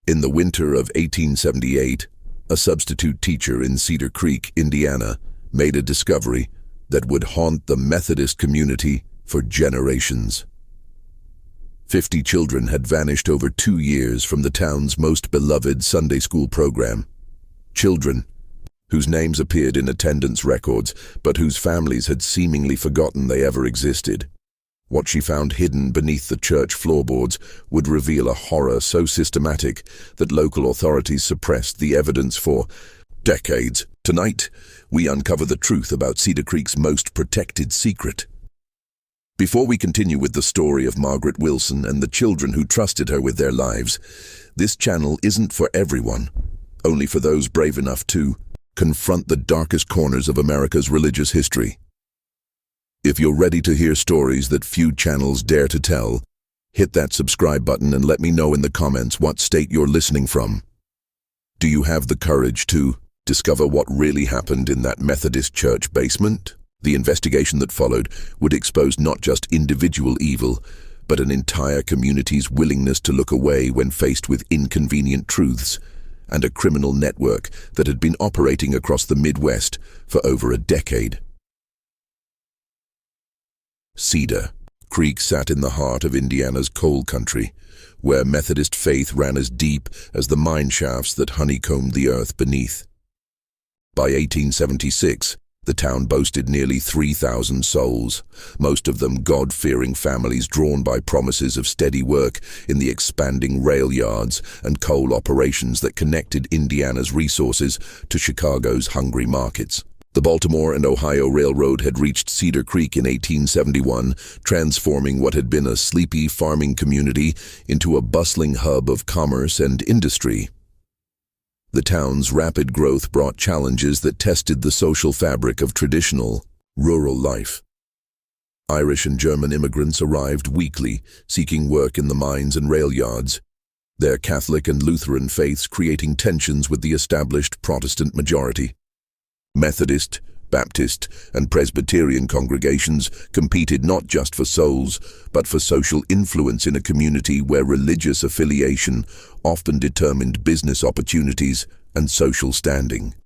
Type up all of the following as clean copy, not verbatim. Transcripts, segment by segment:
In the winter of 1878, a substitute teacher in Cedar Creek, Indiana, made a discovery that would haunt the Methodist community for generations. 50 children had vanished over 2 years from the town's most beloved Sunday school program. Children whose names appeared in attendance records, but whose families had seemingly forgotten they ever existed. What she found hidden beneath the church floorboards would reveal a horror so systematic that local authorities suppressed the evidence for decades. Tonight, we uncover the truth about Cedar Creek's most protected secret. Before we continue with the story of Margaret Wilson and the children who trusted her with their lives, this channel isn't for everyone, only for those brave enough to confront the darkest corners of America's religious history. If you're ready to hear stories that few channels dare to tell, hit that subscribe button and let me know in the comments what state you're listening from. Do you have the courage to discover what really happened in that Methodist church basement? The investigation that followed would expose not just individual evil, but an entire community's willingness to look away when faced with inconvenient truths, and a criminal network that had been operating across the Midwest for over a decade. Cedar Creek sat in the heart of Indiana's coal country, where Methodist faith ran as deep as the mine shafts that honeycombed the earth beneath. By 1876, the town boasted nearly 3,000 souls, most of them God-fearing families drawn by promises of steady work in the expanding rail yards and coal operations that connected Indiana's resources to Chicago's hungry markets. The Baltimore and Ohio Railroad had reached Cedar Creek in 1871, transforming what had been a sleepy farming community into a bustling hub of commerce and industry. The town's rapid growth brought challenges that tested the social fabric of traditional, rural life. Irish and German immigrants arrived weekly, seeking work in the mines and rail yards, their Catholic and Lutheran faiths creating tensions with the established Protestant majority. Methodist, Baptist, and Presbyterian congregations competed not just for souls, but for social influence in a community where religious affiliation often determined business opportunities and social standing.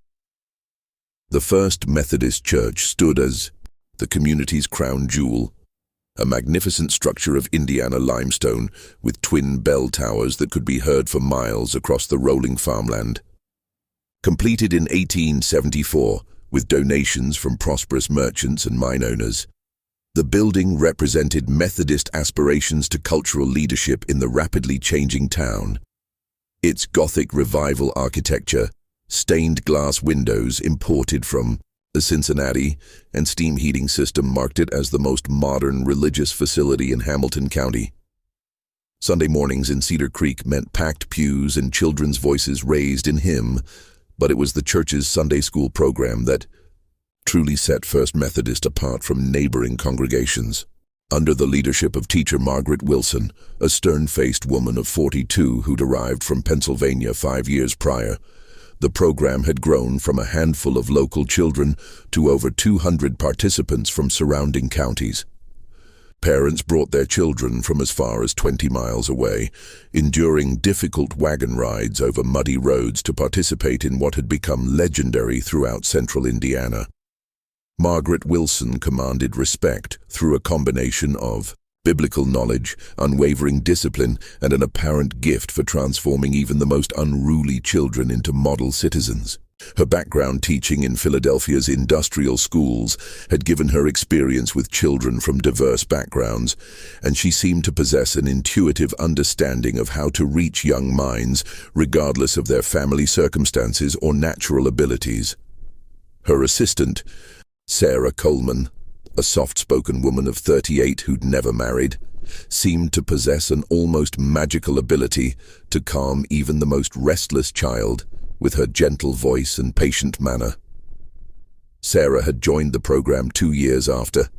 The First Methodist Church stood as the community's crown jewel, a magnificent structure of Indiana limestone with twin bell towers that could be heard for miles across the rolling farmland. Completed in 1874 with donations from prosperous merchants and mine owners, the building represented Methodist aspirations to cultural leadership in the rapidly changing town. Its Gothic Revival architecture, stained glass windows imported from Cincinnati, and steam heating system marked it as the most modern religious facility in Hamilton County. Sunday mornings in Cedar Creek meant packed pews and children's voices raised in hymn, but it was the church's Sunday school program that truly set First Methodist apart from neighboring congregations. Under the leadership of teacher Margaret Wilson, a stern-faced woman of 42 who'd arrived from Pennsylvania 5 years prior, the program had grown from a handful of local children to over 200 participants from surrounding counties. Parents brought their children from as far as 20 miles away, enduring difficult wagon rides over muddy roads to participate in what had become legendary throughout central Indiana. Margaret Wilson commanded respect through a combination of biblical knowledge, unwavering discipline, and an apparent gift for transforming even the most unruly children into model citizens. Her background teaching in Philadelphia's industrial schools had given her experience with children from diverse backgrounds, and she seemed to possess an intuitive understanding of how to reach young minds, regardless of their family circumstances or natural abilities. Her assistant, Sarah Coleman, a soft-spoken woman of 38 who'd never married, seemed to possess an almost magical ability to calm even the most restless child with her gentle voice and patient manner. Sarah had joined the program 2 years after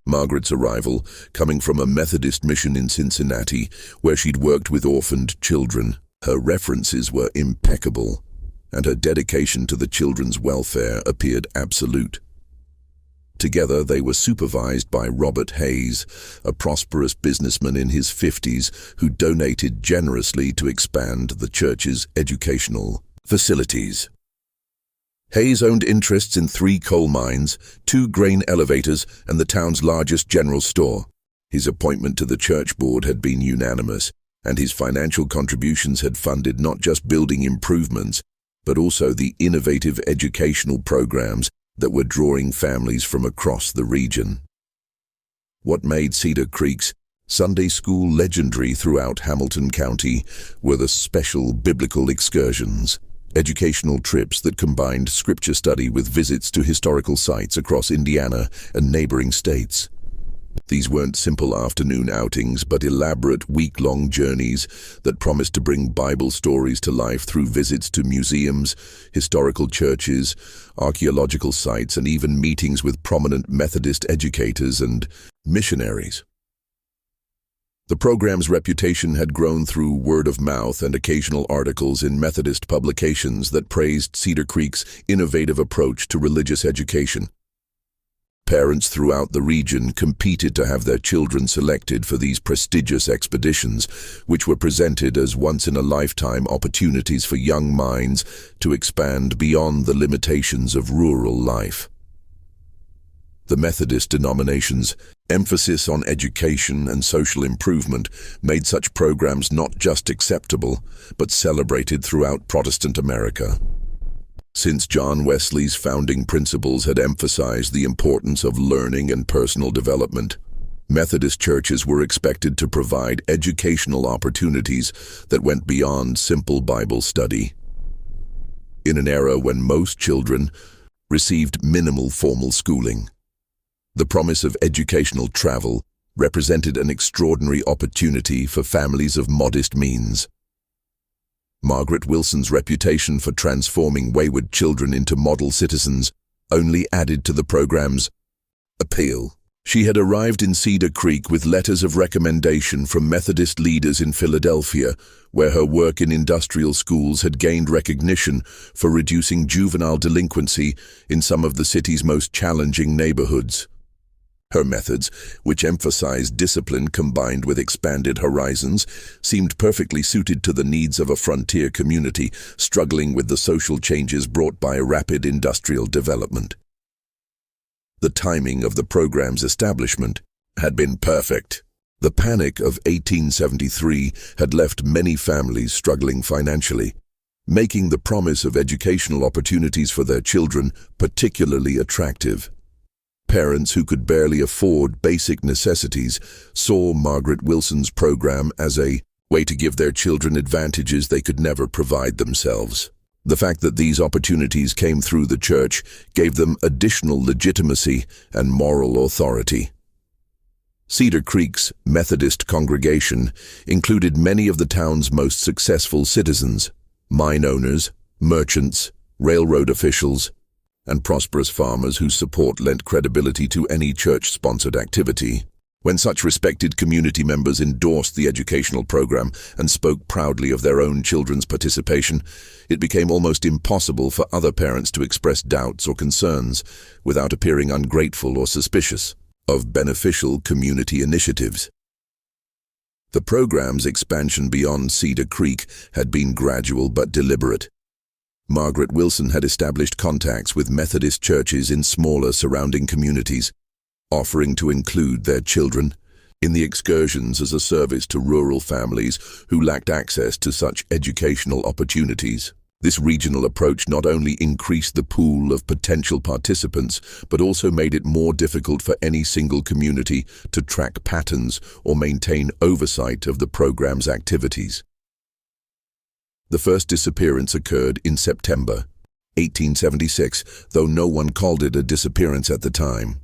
Margaret's arrival, coming from a Methodist mission in Cincinnati, where she'd worked with orphaned children. Her references were impeccable, and her dedication to the children's welfare appeared absolute. Together they were supervised by Robert Hayes, a prosperous businessman in his 50s who donated generously to expand the church's educational facilities. Hayes owned interests in 3 coal mines, 2 grain elevators, and the town's largest general store. His appointment to the church board had been unanimous, and his financial contributions had funded not just building improvements, but also the innovative educational programs that were drawing families from across the region. What made Cedar Creek's Sunday school legendary throughout Hamilton County were the special biblical excursions, educational trips that combined scripture study with visits to historical sites across Indiana and neighboring states. These weren't simple afternoon outings, but elaborate week-long journeys that promised to bring Bible stories to life through visits to museums, historical churches, archaeological sites, and even meetings with prominent Methodist educators and missionaries. The program's reputation had grown through word of mouth and occasional articles in Methodist publications that praised Cedar Creek's innovative approach to religious education. Parents throughout the region competed to have their children selected for these prestigious expeditions, which were presented as once-in-a-lifetime opportunities for young minds to expand beyond the limitations of rural life. The Methodist denomination's emphasis on education and social improvement made such programs not just acceptable, but celebrated throughout Protestant America. Since John Wesley's founding principles had emphasized the importance of learning and personal development, Methodist churches were expected to provide educational opportunities that went beyond simple Bible study. In an era when most children received minimal formal schooling, the promise of educational travel represented an extraordinary opportunity for families of modest means. Margaret Wilson's reputation for transforming wayward children into model citizens only added to the program's appeal. She had arrived in Cedar Creek with letters of recommendation from Methodist leaders in Philadelphia, where her work in industrial schools had gained recognition for reducing juvenile delinquency in some of the city's most challenging neighborhoods. Her methods, which emphasized discipline combined with expanded horizons, seemed perfectly suited to the needs of a frontier community struggling with the social changes brought by rapid industrial development. The timing of the program's establishment had been perfect. The panic of 1873 had left many families struggling financially, making the promise of educational opportunities for their children particularly attractive. Parents who could barely afford basic necessities saw Margaret Wilson's program as a way to give their children advantages they could never provide themselves. The fact that these opportunities came through the church gave them additional legitimacy and moral authority. Cedar Creek's Methodist congregation included many of the town's most successful citizens, mine owners, merchants, railroad officials, and prosperous farmers whose support lent credibility to any church-sponsored activity. When such respected community members endorsed the educational program and spoke proudly of their own children's participation, it became almost impossible for other parents to express doubts or concerns without appearing ungrateful or suspicious of beneficial community initiatives. The program's expansion beyond Cedar Creek had been gradual but deliberate. Margaret Wilson had established contacts with Methodist churches in smaller surrounding communities, offering to include their children in the excursions as a service to rural families who lacked access to such educational opportunities. This regional approach not only increased the pool of potential participants, but also made it more difficult for any single community to track patterns or maintain oversight of the program's activities. The first disappearance occurred in September 1876, though no one called it a disappearance at the time.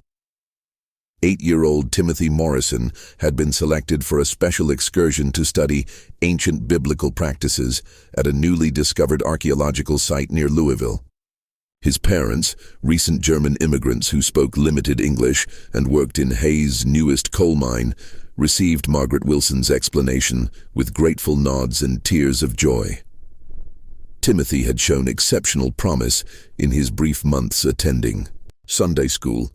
8-year-old Timothy Morrison had been selected for a special excursion to study ancient biblical practices at a newly discovered archaeological site near Louisville. His parents, recent German immigrants who spoke limited English and worked in Hayes' newest coal mine, received Margaret Wilson's explanation with grateful nods and tears of joy. Timothy had shown exceptional promise in his brief months attending Sunday school,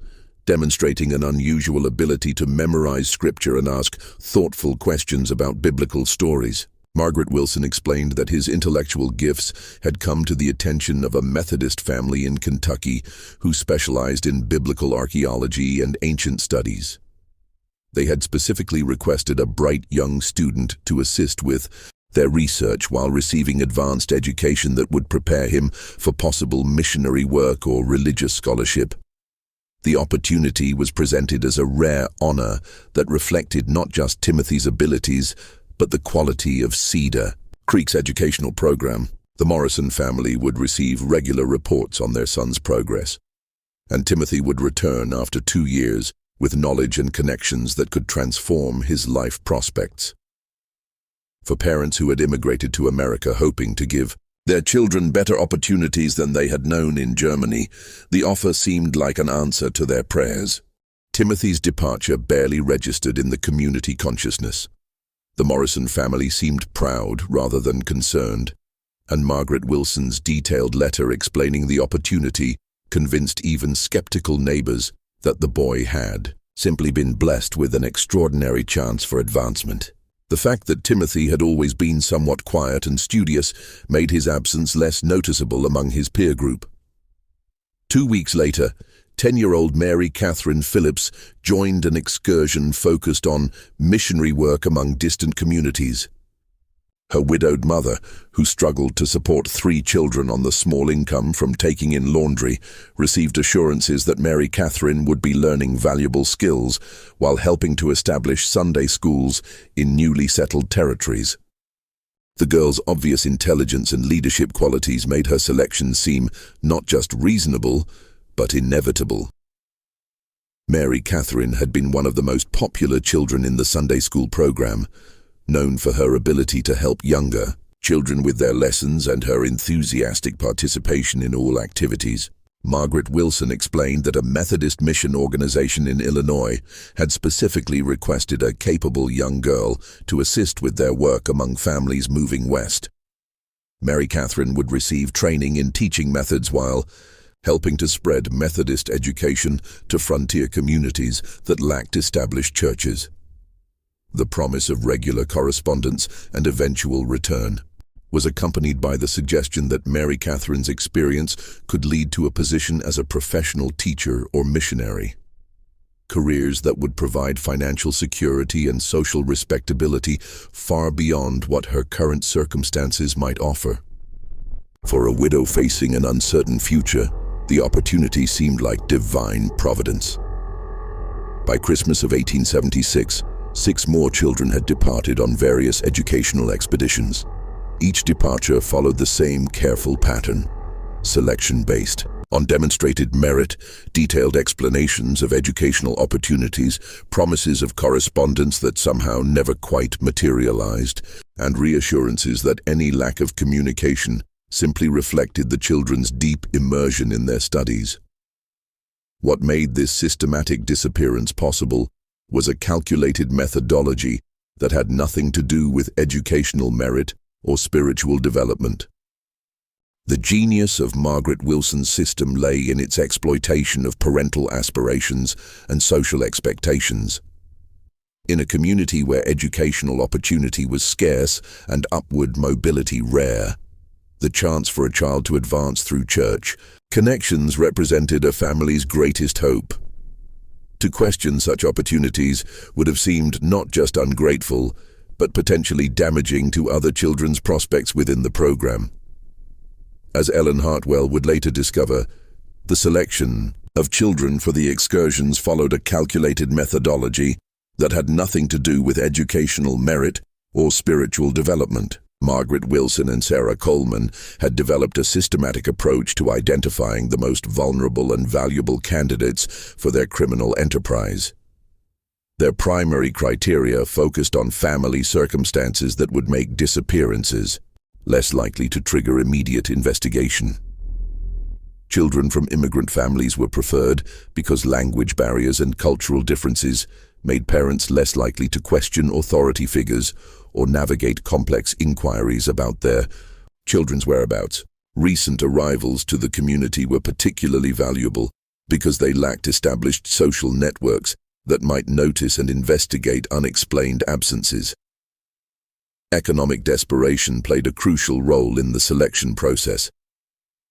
demonstrating an unusual ability to memorize scripture and ask thoughtful questions about biblical stories. Margaret Wilson explained that his intellectual gifts had come to the attention of a Methodist family in Kentucky who specialized in biblical archaeology and ancient studies. They had specifically requested a bright young student to assist with their research while receiving advanced education that would prepare him for possible missionary work or religious scholarship. The opportunity was presented as a rare honor that reflected not just Timothy's abilities, but the quality of Cedar Creek's educational program. The Morrison family would receive regular reports on their son's progress, and Timothy would return after 2 years with knowledge and connections that could transform his life prospects. For parents who had immigrated to America hoping to give their children better opportunities than they had known in Germany, the offer seemed like an answer to their prayers. Timothy's departure barely registered in the community consciousness. The Morrison family seemed proud rather than concerned, and Margaret Wilson's detailed letter explaining the opportunity convinced even skeptical neighbors that the boy had simply been blessed with an extraordinary chance for advancement. The fact that Timothy had always been somewhat quiet and studious made his absence less noticeable among his peer group. 2 weeks later, 10-year-old Mary Catherine Phillips joined an excursion focused on missionary work among distant communities. Her widowed mother, who struggled to support 3 children on the small income from taking in laundry, received assurances that Mary Catherine would be learning valuable skills while helping to establish Sunday schools in newly settled territories. The girl's obvious intelligence and leadership qualities made her selection seem not just reasonable, but inevitable. Mary Catherine had been one of the most popular children in the Sunday school program, known for her ability to help younger children with their lessons and her enthusiastic participation in all activities. Margaret Wilson explained that a Methodist mission organization in Illinois had specifically requested a capable young girl to assist with their work among families moving west. Mary Catherine would receive training in teaching methods while helping to spread Methodist education to frontier communities that lacked established churches. The promise of regular correspondence and eventual return was accompanied by the suggestion that Mary Catherine's experience could lead to a position as a professional teacher or missionary. Careers that would provide financial security and social respectability far beyond what her current circumstances might offer. For a widow facing an uncertain future, the opportunity seemed like divine providence. By Christmas of 1876, 6 more children had departed on various educational expeditions. Each departure followed the same careful pattern, selection based on demonstrated merit, detailed explanations of educational opportunities, promises of correspondence that somehow never quite materialized, and reassurances that any lack of communication simply reflected the children's deep immersion in their studies. What made this systematic disappearance possible was a calculated methodology that had nothing to do with educational merit or spiritual development. The genius of Margaret Wilson's system lay in its exploitation of parental aspirations and social expectations. In a community where educational opportunity was scarce and upward mobility rare, the chance for a child to advance through church connections represented a family's greatest hope. To question such opportunities would have seemed not just ungrateful, but potentially damaging to other children's prospects within the program. As Ellen Hartwell would later discover, the selection of children for the excursions followed a calculated methodology that had nothing to do with educational merit or spiritual development. Margaret Wilson and Sarah Coleman had developed a systematic approach to identifying the most vulnerable and valuable candidates for their criminal enterprise. Their primary criteria focused on family circumstances that would make disappearances less likely to trigger immediate investigation. Children from immigrant families were preferred because language barriers and cultural differences made parents less likely to question authority figures or navigate complex inquiries about their children's whereabouts. Recent arrivals to the community were particularly valuable because they lacked established social networks that might notice and investigate unexplained absences. Economic desperation played a crucial role in the selection process.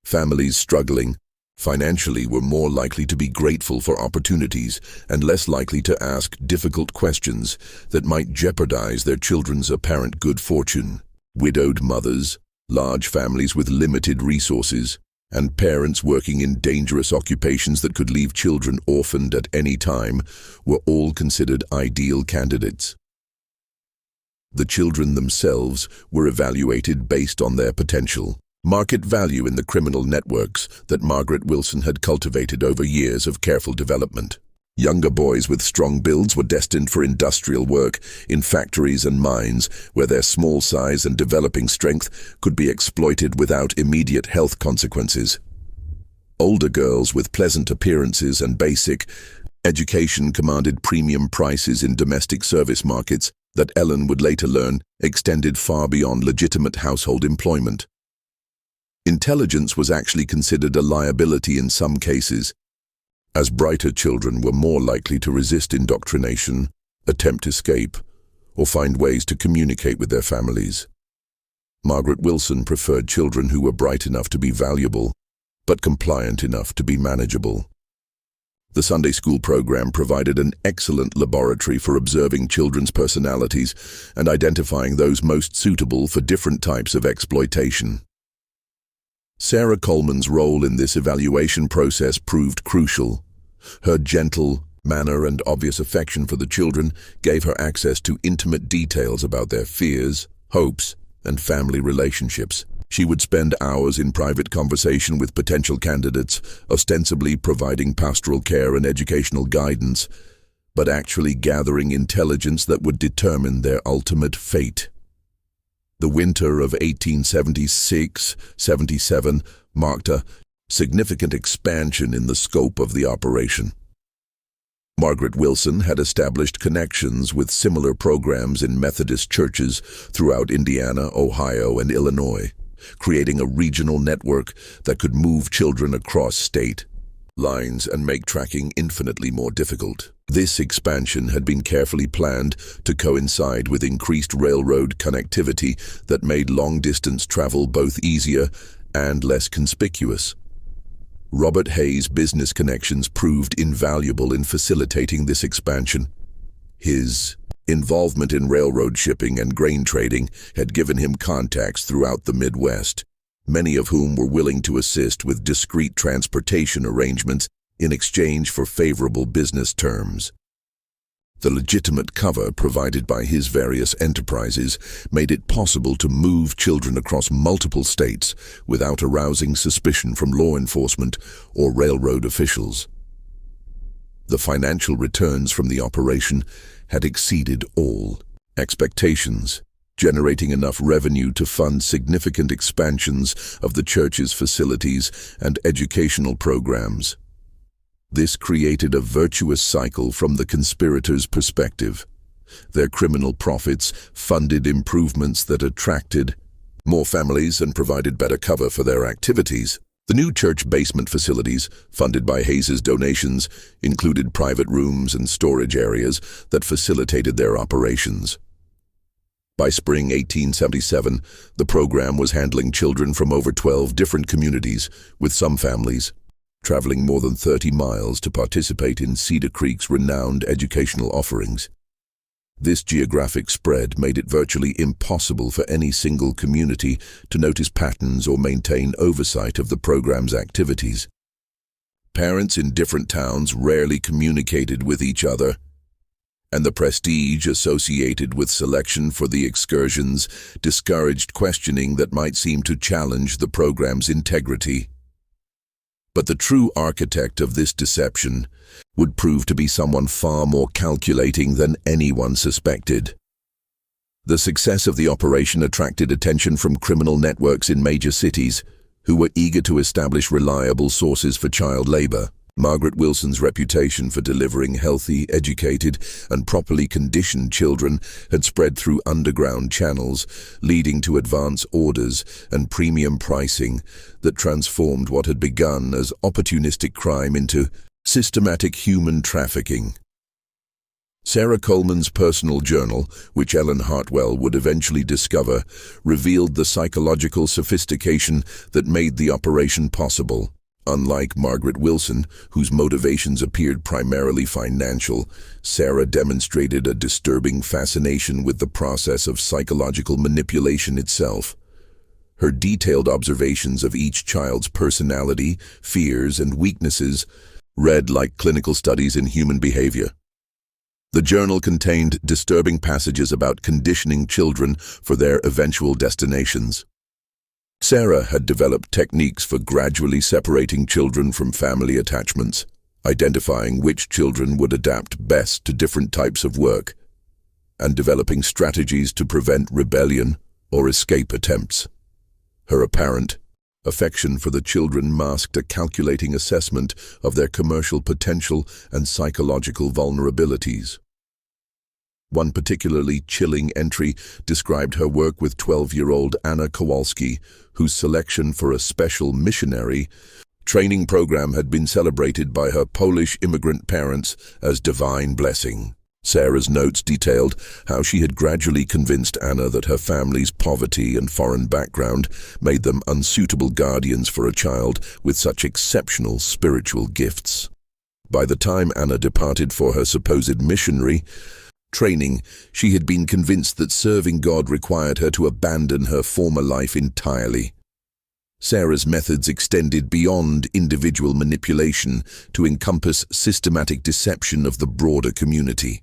Families struggling financially were more likely to be grateful for opportunities and less likely to ask difficult questions that might jeopardize their children's apparent good fortune. Widowed mothers, large families with limited resources, and parents working in dangerous occupations that could leave children orphaned at any time were all considered ideal candidates. The children themselves were evaluated based on their potential. Market value in the criminal networks that Margaret Wilson had cultivated over years of careful development. Younger boys with strong builds were destined for industrial work in factories and mines, where their small size and developing strength could be exploited without immediate health consequences. Older girls with pleasant appearances and basic education commanded premium prices in domestic service markets that Ellen would later learn extended far beyond legitimate household employment. Intelligence was actually considered a liability in some cases, as brighter children were more likely to resist indoctrination, attempt escape, or find ways to communicate with their families. Margaret Wilson preferred children who were bright enough to be valuable, but compliant enough to be manageable. The Sunday school program provided an excellent laboratory for observing children's personalities and identifying those most suitable for different types of exploitation. Sarah Coleman's role in this evaluation process proved crucial. Her gentle manner and obvious affection for the children gave her access to intimate details about their fears, hopes, and family relationships. She would spend hours in private conversation with potential candidates, ostensibly providing pastoral care and educational guidance, but actually gathering intelligence that would determine their ultimate fate. The winter of 1876-77 marked a significant expansion in the scope of the operation. Margaret Wilson had established connections with similar programs in Methodist churches throughout Indiana, Ohio, and Illinois, creating a regional network that could move children across state lines and make tracking infinitely more difficult. This expansion had been carefully planned to coincide with increased railroad connectivity that made long-distance travel both easier and less conspicuous. Robert Hayes' business connections proved invaluable in facilitating this expansion. His involvement in railroad shipping and grain trading had given him contacts throughout the Midwest, many of whom were willing to assist with discreet transportation arrangements in exchange for favorable business terms. The legitimate cover provided by his various enterprises made it possible to move children across multiple states without arousing suspicion from law enforcement or railroad officials. The financial returns from the operation had exceeded all expectations, generating enough revenue to fund significant expansions of the church's facilities and educational programs. This created a virtuous cycle from the conspirators' perspective. Their criminal profits funded improvements that attracted more families and provided better cover for their activities. The new church basement facilities, funded by Hayes's donations, included private rooms and storage areas that facilitated their operations. By spring 1877, the program was handling children from over 12 different communities, with some families traveling more than 30 miles to participate in Cedar Creek's renowned educational offerings. This geographic spread made it virtually impossible for any single community to notice patterns or maintain oversight of the program's activities. Parents in different towns rarely communicated with each other, and the prestige associated with selection for the excursions discouraged questioning that might seem to challenge the program's integrity. But the true architect of this deception would prove to be someone far more calculating than anyone suspected. The success of the operation attracted attention from criminal networks in major cities, who were eager to establish reliable sources for child labor. Margaret Wilson's reputation for delivering healthy, educated, and properly conditioned children had spread through underground channels, leading to advance orders and premium pricing that transformed what had begun as opportunistic crime into Systematic human trafficking. Sarah Coleman's personal journal, which Ellen Hartwell would eventually discover, revealed the psychological sophistication that made the operation possible. Unlike Margaret Wilson, whose motivations appeared primarily financial, Sarah demonstrated a disturbing fascination with the process of psychological manipulation itself. Her detailed observations of each child's personality, fears, and weaknesses read like clinical studies in human behavior. The journal contained disturbing passages about conditioning children for their eventual destinations. Sarah had developed techniques for gradually separating children from family attachments, identifying which children would adapt best to different types of work, and developing strategies to prevent rebellion or escape attempts. Her apparent affection for the children masked a calculating assessment of their commercial potential and psychological vulnerabilities. One particularly chilling entry described her work with 12-year-old Anna Kowalski, whose selection for a special missionary training program had been celebrated by her Polish immigrant parents as divine blessing. Sarah's notes detailed how she had gradually convinced Anna that her family's poverty and foreign background made them unsuitable guardians for a child with such exceptional spiritual gifts. By the time Anna departed for her supposed missionary training, she had been convinced that serving God required her to abandon her former life entirely. Sarah's methods extended beyond individual manipulation to encompass systematic deception of the broader community.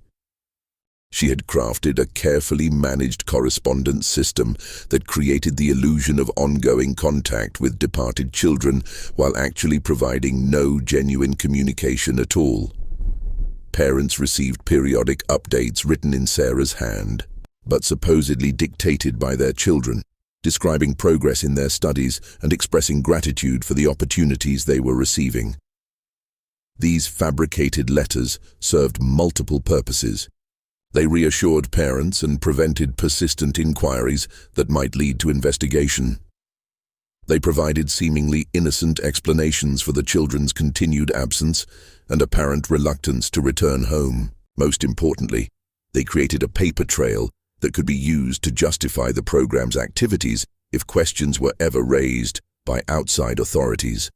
She had crafted a carefully managed correspondence system that created the illusion of ongoing contact with departed children while actually providing no genuine communication at all. Parents received periodic updates written in Sarah's hand, but supposedly dictated by their children, describing progress in their studies and expressing gratitude for the opportunities they were receiving. These fabricated letters served multiple purposes. They reassured parents and prevented persistent inquiries that might lead to investigation. They provided seemingly innocent explanations for the children's continued absence and apparent reluctance to return home. Most importantly, they created a paper trail that could be used to justify the program's activities if questions were ever raised by outside authorities.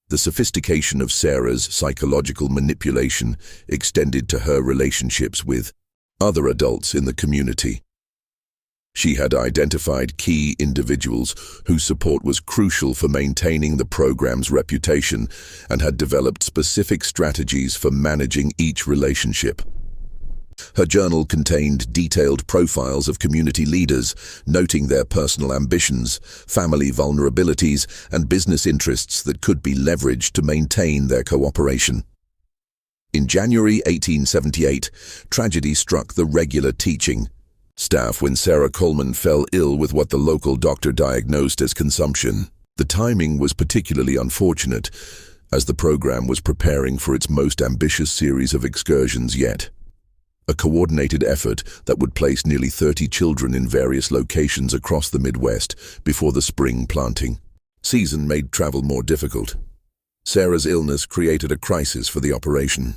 The sophistication of Sarah's psychological manipulation extended to her relationships with other adults in the community. She had identified key individuals whose support was crucial for maintaining the program's reputation and had developed specific strategies for managing each relationship. Her journal contained detailed profiles of community leaders, noting their personal ambitions, family vulnerabilities, and business interests that could be leveraged to maintain their cooperation. In January 1878, tragedy struck the regular teaching staff when Sarah Coleman fell ill with what the local doctor diagnosed as consumption. The timing was particularly unfortunate, as the program was preparing for its most ambitious series of excursions yet. A coordinated effort that would place nearly 30 children in various locations across the Midwest before the spring planting season made travel more difficult. Sarah's illness created a crisis for the operation.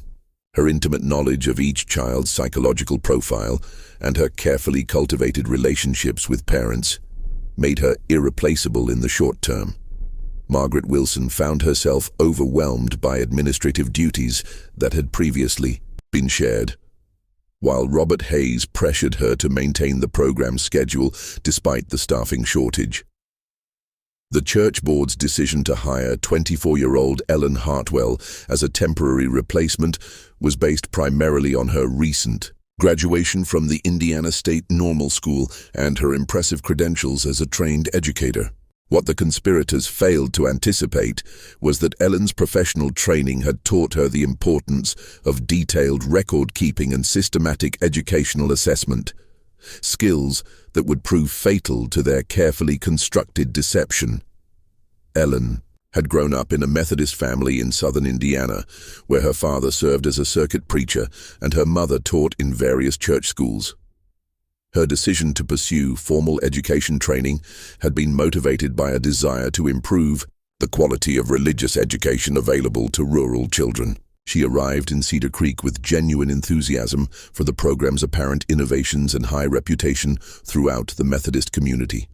Her intimate knowledge of each child's psychological profile and her carefully cultivated relationships with parents made her irreplaceable in the short term. Margaret Wilson found herself overwhelmed by administrative duties that had previously been shared, while Robert Hayes pressured her to maintain the program's schedule despite the staffing shortage. The church board's decision to hire 24-year-old Ellen Hartwell as a temporary replacement was based primarily on her recent graduation from the Indiana State Normal School and her impressive credentials as a trained educator. What the conspirators failed to anticipate was that Ellen's professional training had taught her the importance of detailed record-keeping and systematic educational assessment, skills that would prove fatal to their carefully constructed deception. Ellen had grown up in a Methodist family in southern Indiana, where her father served as a circuit preacher and her mother taught in various church schools. Her decision to pursue formal education training had been motivated by a desire to improve the quality of religious education available to rural children. She arrived in Cedar Creek with genuine enthusiasm for the program's apparent innovations and high reputation throughout the Methodist community.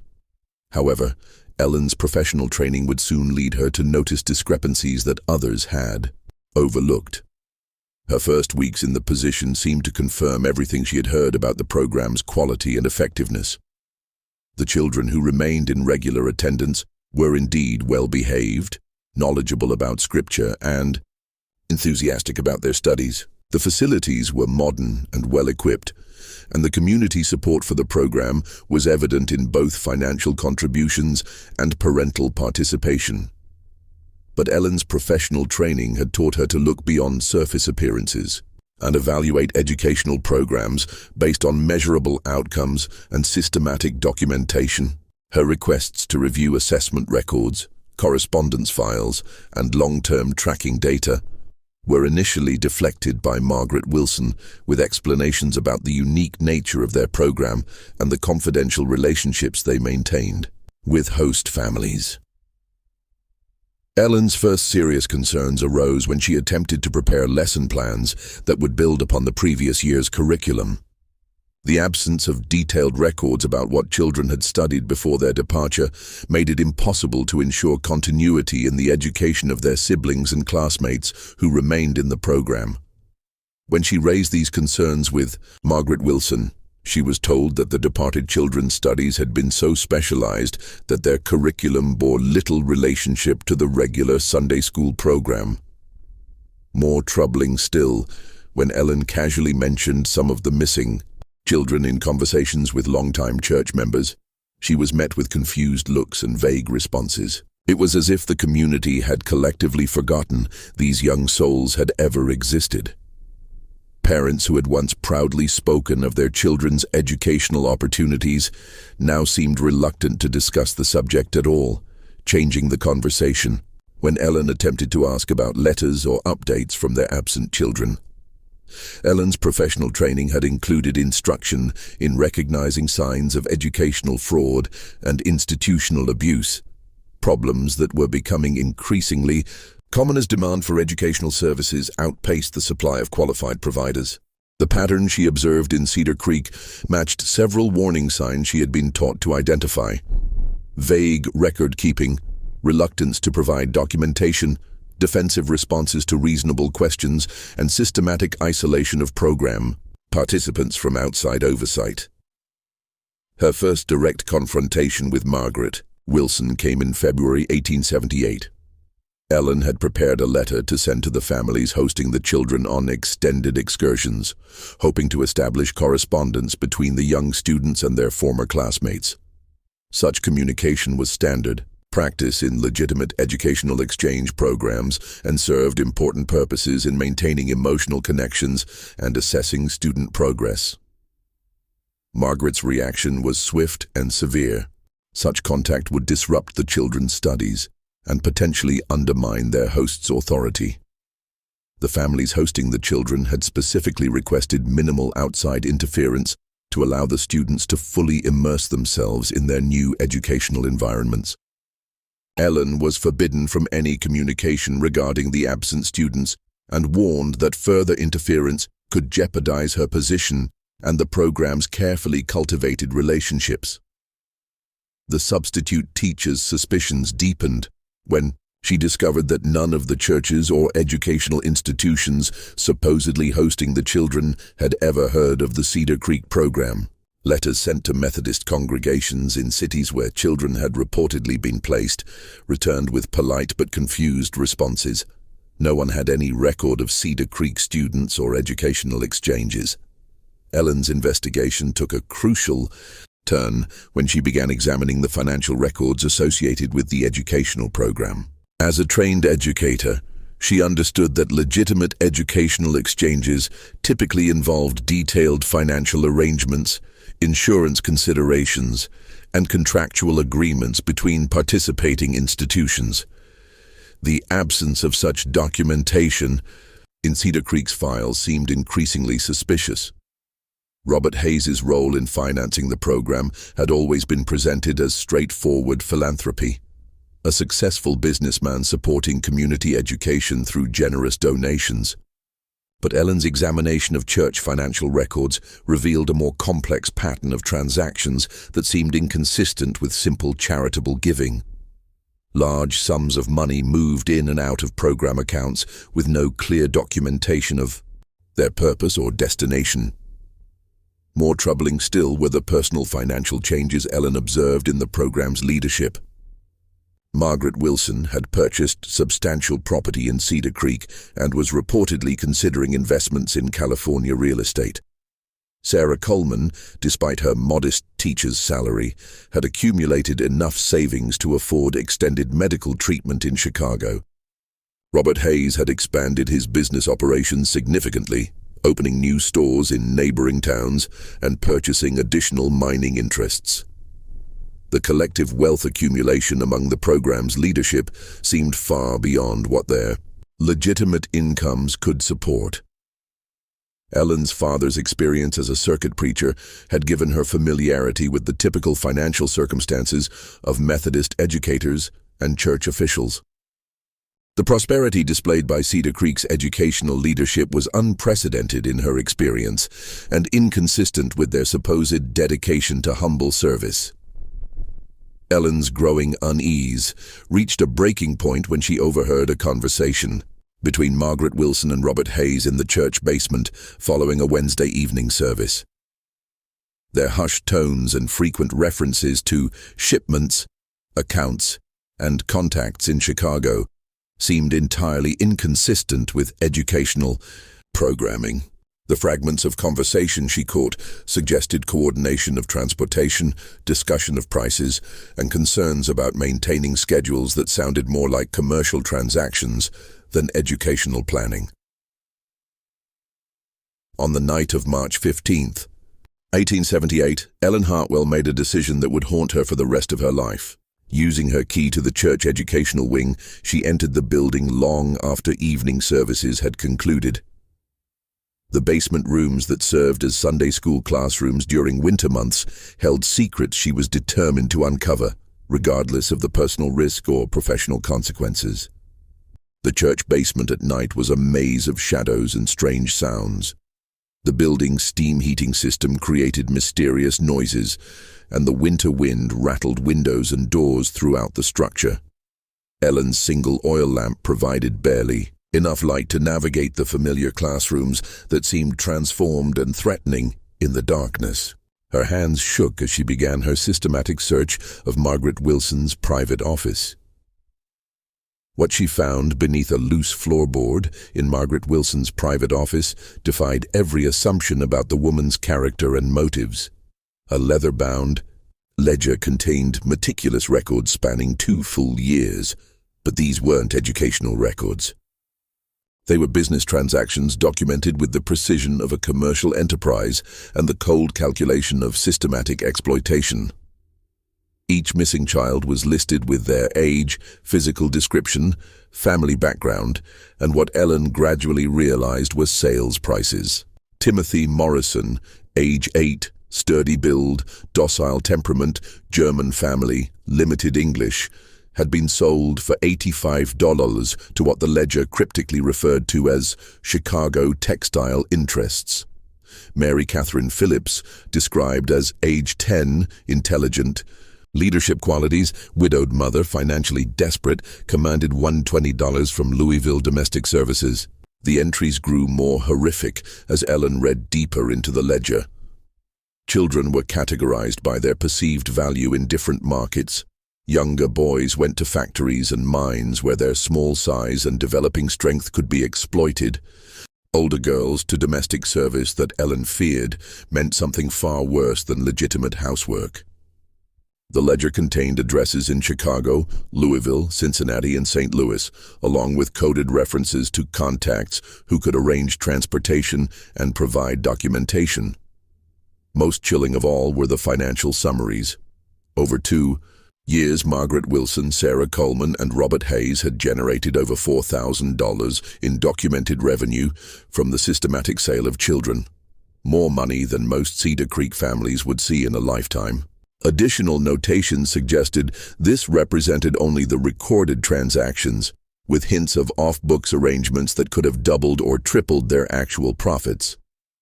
However, Ellen's professional training would soon lead her to notice discrepancies that others had overlooked. Her first weeks in the position seemed to confirm everything she had heard about the program's quality and effectiveness. The children who remained in regular attendance were indeed well-behaved, knowledgeable about scripture, and enthusiastic about their studies. The facilities were modern and well-equipped, and the community support for the program was evident in both financial contributions and parental participation. But Ellen's professional training had taught her to look beyond surface appearances and evaluate educational programs based on measurable outcomes and systematic documentation. Her requests to review assessment records, correspondence files, and long-term tracking data were initially deflected by Margaret Wilson with explanations about the unique nature of their program and the confidential relationships they maintained with host families. Ellen's first serious concerns arose when she attempted to prepare lesson plans that would build upon the previous year's curriculum. The absence of detailed records about what children had studied before their departure made it impossible to ensure continuity in the education of their siblings and classmates who remained in the program. When she raised these concerns with Margaret Wilson, she was told that the departed children's studies had been so specialized that their curriculum bore little relationship to the regular Sunday school program. More troubling still, when Ellen casually mentioned some of the missing children in conversations with longtime church members, she was met with confused looks and vague responses. It was as if the community had collectively forgotten these young souls had ever existed. Parents who had once proudly spoken of their children's educational opportunities now seemed reluctant to discuss the subject at all, changing the conversation when Ellen attempted to ask about letters or updates from their absent children. Ellen's professional training had included instruction in recognizing signs of educational fraud and institutional abuse, problems that were becoming increasingly common as demand for educational services outpaced the supply of qualified providers. The pattern she observed in Cedar Creek matched several warning signs she had been taught to identify: vague record-keeping, reluctance to provide documentation, defensive responses to reasonable questions, and systematic isolation of program participants from outside oversight. Her first direct confrontation with Margaret Wilson came in February 1878. Ellen had prepared a letter to send to the families hosting the children on extended excursions, hoping to establish correspondence between the young students and their former classmates. Such communication was standard practice in legitimate educational exchange programs and served important purposes in maintaining emotional connections and assessing student progress. Margaret's reaction was swift and severe. Such contact would disrupt the children's studies and potentially undermine their host's authority. The families hosting the children had specifically requested minimal outside interference to allow the students to fully immerse themselves in their new educational environments. Ellen was forbidden from any communication regarding the absent students and warned that further interference could jeopardize her position and the program's carefully cultivated relationships. The substitute teacher's suspicions deepened when she discovered that none of the churches or educational institutions supposedly hosting the children had ever heard of the Cedar Creek program. Letters sent to Methodist congregations in cities where children had reportedly been placed returned with polite but confused responses. No one had any record of Cedar Creek students or educational exchanges. Ellen's investigation took a crucial turn when she began examining the financial records associated with the educational program. As a trained educator, she understood that legitimate educational exchanges typically involved detailed financial arrangements, insurance considerations, and contractual agreements between participating institutions. The absence of such documentation in Cedar Creek's files seemed increasingly suspicious. Robert Hayes's role in financing the program had always been presented as straightforward philanthropy. a successful businessman supporting community education through generous donations. But Ellen's examination of church financial records revealed a more complex pattern of transactions that seemed inconsistent with simple charitable giving. Large sums of money moved in and out of program accounts with no clear documentation of their purpose or destination. More troubling still were the personal financial changes Ellen observed in the program's leadership. Margaret Wilson had purchased substantial property in Cedar Creek and was reportedly considering investments in California real estate. Sarah Coleman, despite her modest teacher's salary, had accumulated enough savings to afford extended medical treatment in Chicago. Robert Hayes had expanded his business operations significantly, opening new stores in neighboring towns and purchasing additional mining interests. The collective wealth accumulation among the program's leadership seemed far beyond what their legitimate incomes could support. Ellen's father's experience as a circuit preacher had given her familiarity with the typical financial circumstances of Methodist educators and church officials. The prosperity displayed by Cedar Creek's educational leadership was unprecedented in her experience and inconsistent with their supposed dedication to humble service. Ellen's growing unease reached a breaking point when she overheard a conversation between Margaret Wilson and Robert Hayes in the church basement following a Wednesday evening service. Their hushed tones and frequent references to shipments, accounts, and contacts in Chicago seemed entirely inconsistent with educational programming. The fragments of conversation she caught suggested coordination of transportation, discussion of prices, and concerns about maintaining schedules that sounded more like commercial transactions than educational planning. On the night of March 15th, 1878, Ellen Hartwell made a decision that would haunt her for the rest of her life. Using her key to the church educational wing, she entered the building long after evening services had concluded. The basement rooms that served as Sunday school classrooms during winter months held secrets she was determined to uncover, regardless of the personal risk or professional consequences. The church basement at night was a maze of shadows and strange sounds. The building's steam heating system created mysterious noises, and the winter wind rattled windows and doors throughout the structure. Ellen's single oil lamp provided barely enough light to navigate the familiar classrooms that seemed transformed and threatening in the darkness. Her hands shook as she began her systematic search of Margaret Wilson's private office. What she found beneath a loose floorboard in Margaret Wilson's private office defied every assumption about the woman's character and motives. A leather-bound ledger contained meticulous records spanning 2 full years, but these weren't educational records. They were business transactions documented with the precision of a commercial enterprise and the cold calculation of systematic exploitation. Each missing child was listed with their age, physical description, family background, and what Ellen gradually realized were sales prices. Timothy Morrison, age 8, sturdy build, docile temperament, German family, limited English, had been sold for $85 to what the ledger cryptically referred to as Chicago textile interests. Mary Catherine Phillips, described as age 10, intelligent, leadership qualities, widowed mother, financially desperate, commanded $120 from Louisville Domestic Services. The entries grew more horrific as Ellen read deeper into the ledger. Children were categorized by their perceived value in different markets. Younger boys went to factories and mines where their small size and developing strength could be exploited. Older girls to domestic service that Ellen feared meant something far worse than legitimate housework. The ledger contained addresses in Chicago, Louisville, Cincinnati, and St. Louis, along with coded references to contacts who could arrange transportation and provide documentation. Most chilling of all were the financial summaries. Over 2 years, Margaret Wilson, Sarah Coleman, and Robert Hayes had generated over $4,000 in documented revenue from the systematic sale of children. More money than most Cedar Creek families would see in a lifetime. Additional notation suggested this represented only the recorded transactions, with hints of off-books arrangements that could have doubled or tripled their actual profits.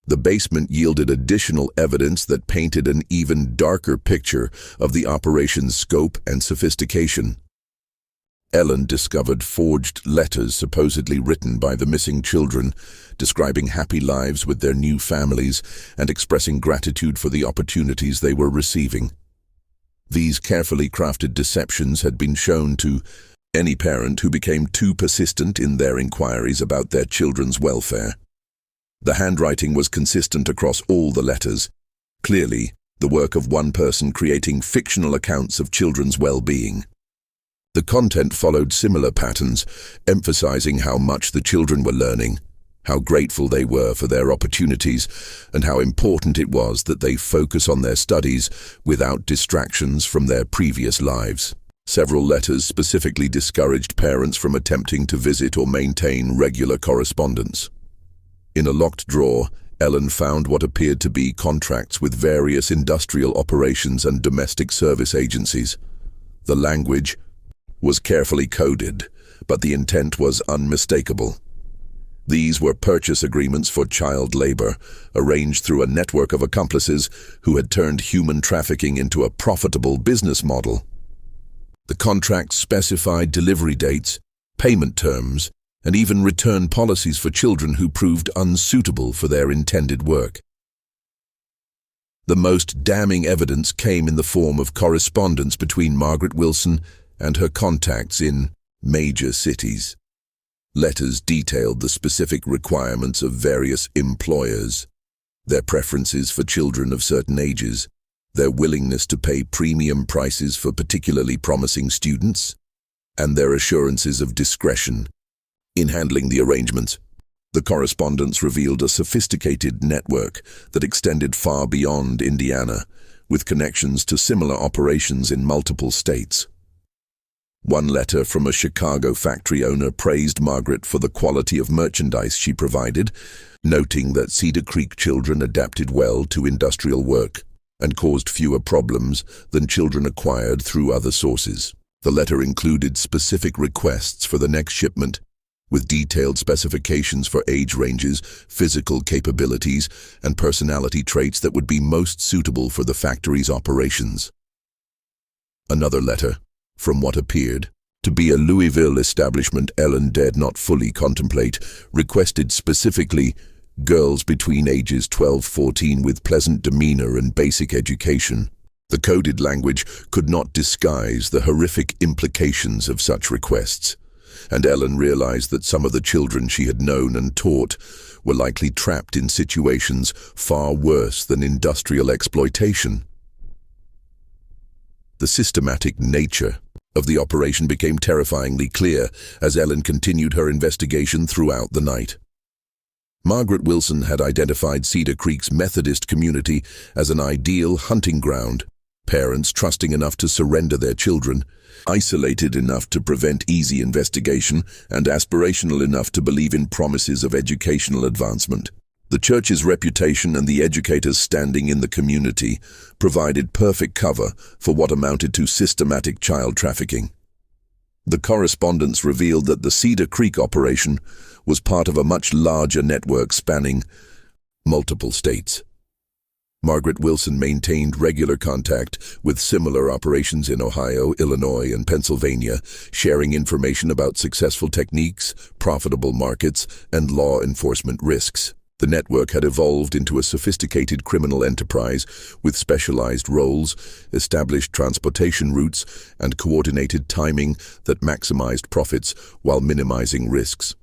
The basement yielded additional evidence that painted an even darker picture of the operation's scope and sophistication. Ellen discovered forged letters supposedly written by the missing children, describing happy lives with their new families and expressing gratitude for the opportunities they were receiving. These carefully crafted deceptions had been shown to any parent who became too persistent in their inquiries about their children's welfare. The handwriting was consistent across all the letters, clearly the work of one person creating fictional accounts of children's well-being. The content followed similar patterns, emphasizing how much the children were learning, how grateful they were for their opportunities, and how important it was that they focus on their studies without distractions from their previous lives. Several letters specifically discouraged parents from attempting to visit or maintain regular correspondence. In a locked drawer, Ellen found what appeared to be contracts with various industrial operations and domestic service agencies. The language was carefully coded, but the intent was unmistakable. These were purchase agreements for child labor, arranged through a network of accomplices who had turned human trafficking into a profitable business model. The contracts specified delivery dates, payment terms, and even return policies for children who proved unsuitable for their intended work. The most damning evidence came in the form of correspondence between Margaret Wilson and her contacts in major cities. Letters detailed the specific requirements of various employers, their preferences for children of certain ages, their willingness to pay premium prices for particularly promising students, and their assurances of discretion in handling the arrangements. The correspondence revealed a sophisticated network that extended far beyond Indiana, with connections to similar operations in multiple states. One letter from a Chicago factory owner praised Margaret for the quality of merchandise she provided, noting that Cedar Creek children adapted well to industrial work and caused fewer problems than children acquired through other sources. The letter included specific requests for the next shipment, with detailed specifications for age ranges, physical capabilities, and personality traits that would be most suitable for the factory's operations. Another letter, from what appeared to be a Louisville establishment Ellen dared not fully contemplate, requested specifically girls between ages 12-14 with pleasant demeanor and basic education. The coded language could not disguise the horrific implications of such requests, and Ellen realized that some of the children she had known and taught were likely trapped in situations far worse than industrial exploitation. The systematic nature of the operation became terrifyingly clear as Ellen continued her investigation throughout the night. Margaret Wilson had identified Cedar Creek's Methodist community as an ideal hunting ground, parents trusting enough to surrender their children, isolated enough to prevent easy investigation, and aspirational enough to believe in promises of educational advancement. The church's reputation and the educators standing in the community provided perfect cover for what amounted to systematic child trafficking. The correspondence revealed that the Cedar Creek operation was part of a much larger network spanning multiple states. Margaret Wilson maintained regular contact with similar operations in Ohio, Illinois, and Pennsylvania, sharing information about successful techniques, profitable markets, and law enforcement risks. The network had evolved into a sophisticated criminal enterprise with specialized roles, established transportation routes, and coordinated timing that maximized profits while minimizing risks.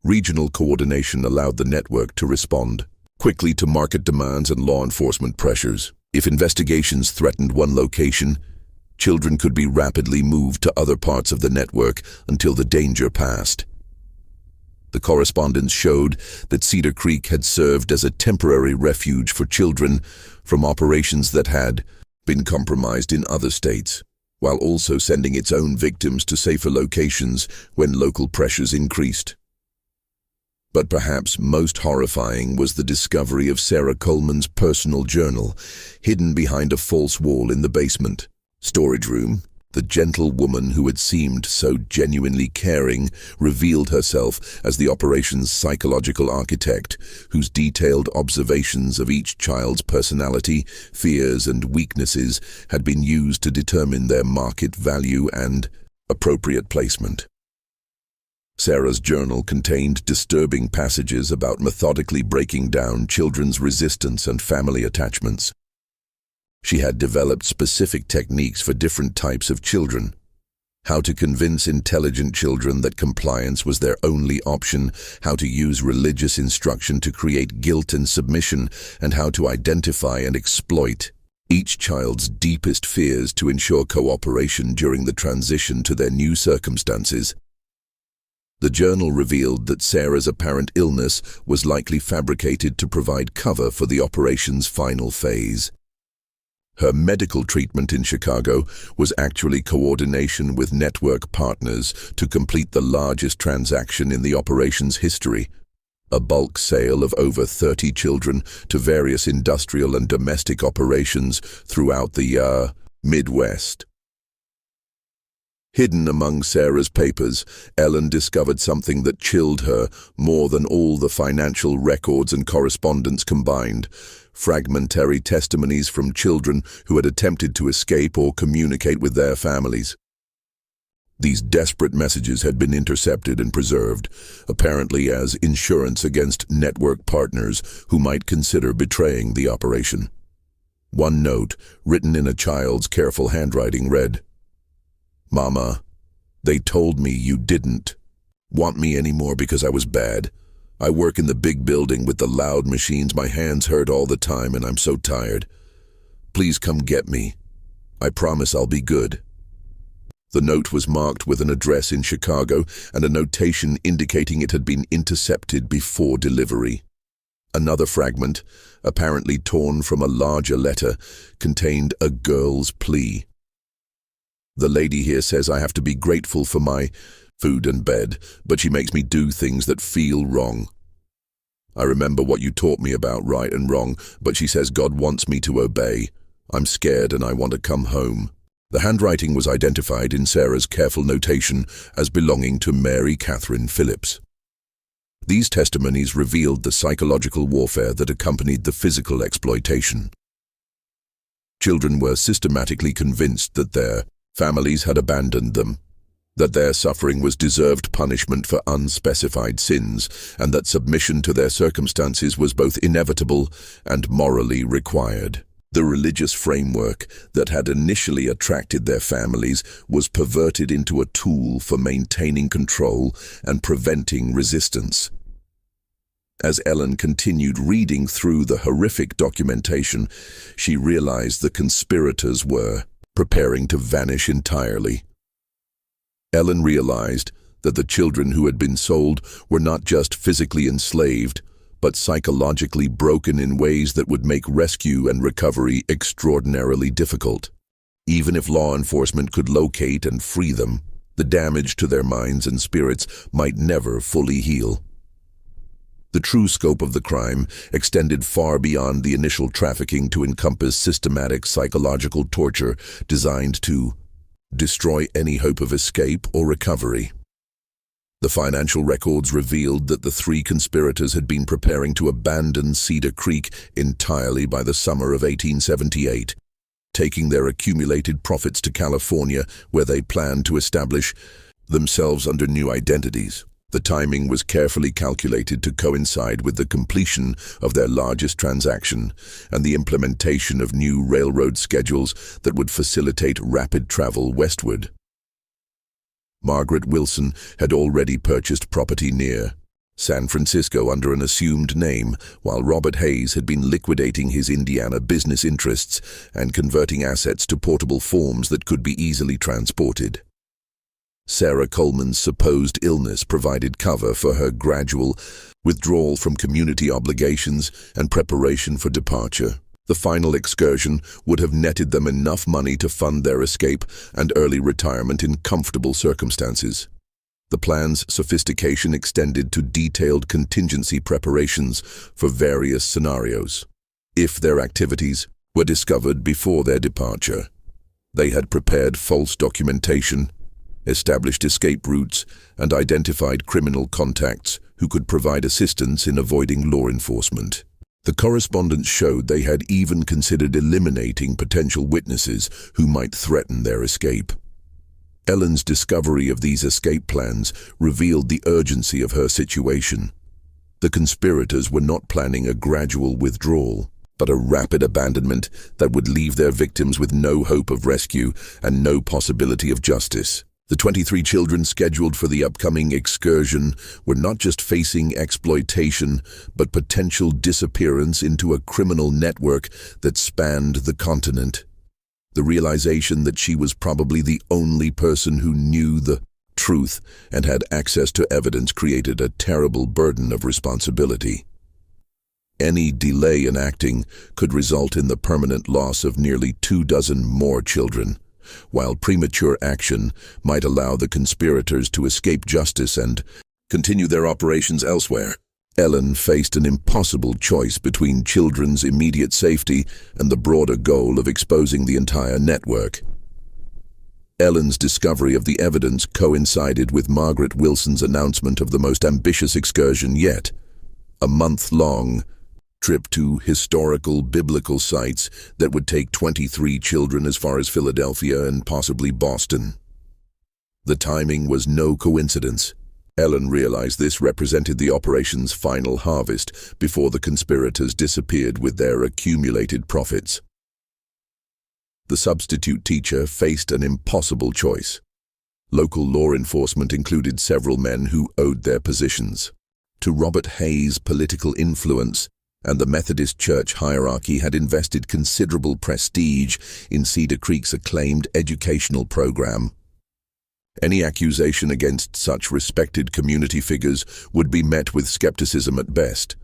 Regional coordination allowed the network to respond quickly to market demands and law enforcement pressures. If investigations threatened one location, children could be rapidly moved to other parts of the network until the danger passed. The correspondence showed that Cedar Creek had served as a temporary refuge for children from operations that had been compromised in other states, while also sending its own victims to safer locations when local pressures increased. But perhaps most horrifying was the discovery of Sarah Coleman's personal journal, hidden behind a false wall in the basement. Storage room. The gentle woman who had seemed so genuinely caring revealed herself as the operation's psychological architect, whose detailed observations of each child's personality, fears, and weaknesses had been used to determine their market value and appropriate placement. Sarah's journal contained disturbing passages about methodically breaking down children's resistance and family attachments. She had developed specific techniques for different types of children. How to convince intelligent children that compliance was their only option, how to use religious instruction to create guilt and submission, and how to identify and exploit each child's deepest fears to ensure cooperation during the transition to their new circumstances. The journal revealed that Sarah's apparent illness was likely fabricated to provide cover for the operation's final phase. Her medical treatment in Chicago was actually coordination with network partners to complete the largest transaction in the operation's history, a bulk sale of over 30 children to various industrial and domestic operations throughout the Midwest. Hidden among Sarah's papers, Ellen discovered something that chilled her more than all the financial records and correspondence combined: fragmentary testimonies from children who had attempted to escape or communicate with their families. These desperate messages had been intercepted and preserved, apparently as insurance against network partners who might consider betraying the operation. One note, written in a child's careful handwriting, read, "Mama, they told me you didn't want me anymore because I was bad. I work in the big building with the loud machines. My hands hurt all the time and I'm so tired. Please come get me. I promise I'll be good." The note was marked with an address in Chicago and a notation indicating it had been intercepted before delivery. Another fragment, apparently torn from a larger letter, contained a girl's plea. "The lady here says I have to be grateful for my food and bed, but she makes me do things that feel wrong. I remember what you taught me about right and wrong, but she says God wants me to obey. I'm scared and I want to come home." The handwriting was identified in Sarah's careful notation as belonging to Mary Catherine Phillips. These testimonies revealed the psychological warfare that accompanied the physical exploitation. Children were systematically convinced that their families had abandoned them, that their suffering was deserved punishment for unspecified sins, and that submission to their circumstances was both inevitable and morally required. The religious framework that had initially attracted their families was perverted into a tool for maintaining control and preventing resistance. As Ellen continued reading through the horrific documentation, she realized the conspirators were preparing to vanish entirely. Ellen realized that the children who had been sold were not just physically enslaved, but psychologically broken in ways that would make rescue and recovery extraordinarily difficult. Even if law enforcement could locate and free them, the damage to their minds and spirits might never fully heal. The true scope of the crime extended far beyond the initial trafficking to encompass systematic psychological torture designed to destroy any hope of escape or recovery. The financial records revealed that the three conspirators had been preparing to abandon Cedar Creek entirely by the summer of 1878, taking their accumulated profits to California, where they planned to establish themselves under new identities. The timing was carefully calculated to coincide with the completion of their largest transaction and the implementation of new railroad schedules that would facilitate rapid travel westward. Margaret Wilson had already purchased property near San Francisco under an assumed name, while Robert Hayes had been liquidating his Indiana business interests and converting assets to portable forms that could be easily transported. Sarah Coleman's supposed illness provided cover for her gradual withdrawal from community obligations and preparation for departure. The final excursion would have netted them enough money to fund their escape and early retirement in comfortable circumstances. The plan's sophistication extended to detailed contingency preparations for various scenarios. If their activities were discovered before their departure, they had prepared false documentation, established escape routes, and identified criminal contacts who could provide assistance in avoiding law enforcement. The correspondence showed they had even considered eliminating potential witnesses who might threaten their escape. Ellen's discovery of these escape plans revealed the urgency of her situation. The conspirators were not planning a gradual withdrawal, but a rapid abandonment that would leave their victims with no hope of rescue and no possibility of justice. The 23 children scheduled for the upcoming excursion were not just facing exploitation, but potential disappearance into a criminal network that spanned the continent. The realization that she was probably the only person who knew the truth and had access to evidence created a terrible burden of responsibility. Any delay in acting could result in the permanent loss of nearly 24 more children, while premature action might allow the conspirators to escape justice and continue their operations elsewhere. Ellen faced an impossible choice between children's immediate safety and the broader goal of exposing the entire network. Ellen's discovery of the evidence coincided with Margaret Wilson's announcement of the most ambitious excursion yet, a month-long trip to historical biblical sites that would take 23 children as far as Philadelphia and possibly Boston. The timing was no coincidence. Ellen realized this represented the operation's final harvest before the conspirators disappeared with their accumulated profits. The substitute teacher faced an impossible choice. Local law enforcement included several men who owed their positions to Robert Hayes' political influence, and the Methodist Church hierarchy had invested considerable prestige in Cedar Creek's acclaimed educational program. Any accusation against such respected community figures would be met with skepticism at best,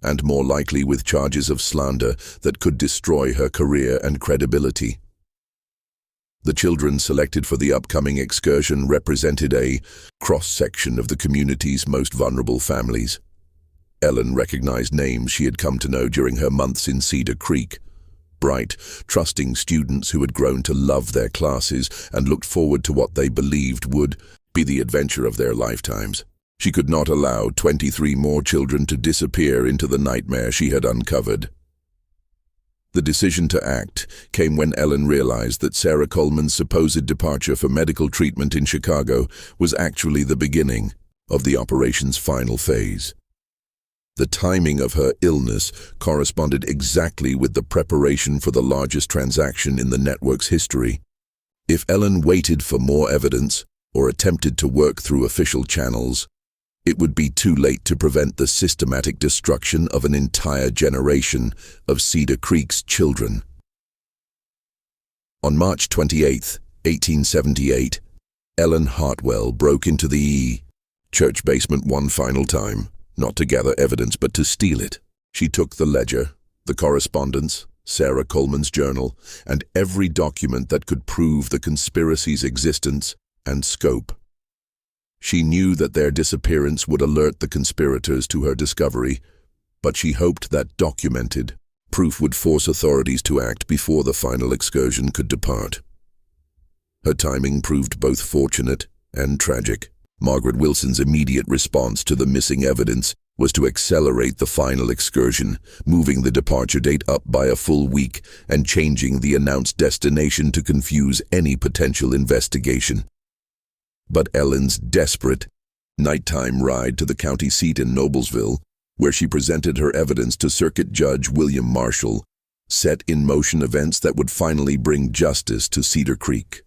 and more likely with charges of slander that could destroy her career and credibility. The children selected for the upcoming excursion represented a cross-section of the community's most vulnerable families. Ellen recognized names she had come to know during her months in Cedar Creek. Bright, trusting students who had grown to love their classes and looked forward to what they believed would be the adventure of their lifetimes. She could not allow 23 more children to disappear into the nightmare she had uncovered. The decision to act came when Ellen realized that Sarah Coleman's supposed departure for medical treatment in Chicago was actually the beginning of the operation's final phase. The timing of her illness corresponded exactly with the preparation for the largest transaction in the network's history. If Ellen waited for more evidence or attempted to work through official channels, it would be too late to prevent the systematic destruction of an entire generation of Cedar Creek's children. On March 28, 1878, Ellen Hartwell broke into the church basement one final time. Not to gather evidence, but to steal it. She took the ledger, the correspondence, Sarah Coleman's journal, and every document that could prove the conspiracy's existence and scope. She knew that their disappearance would alert the conspirators to her discovery, but she hoped that documented proof would force authorities to act before the final excursion could depart. Her timing proved both fortunate and tragic. Margaret Wilson's immediate response to the missing evidence was to accelerate the final excursion, moving the departure date up by a full week and changing the announced destination to confuse any potential investigation. But Ellen's desperate nighttime ride to the county seat in Noblesville, where she presented her evidence to Circuit Judge William Marshall, set in motion events that would finally bring justice to Cedar Creek.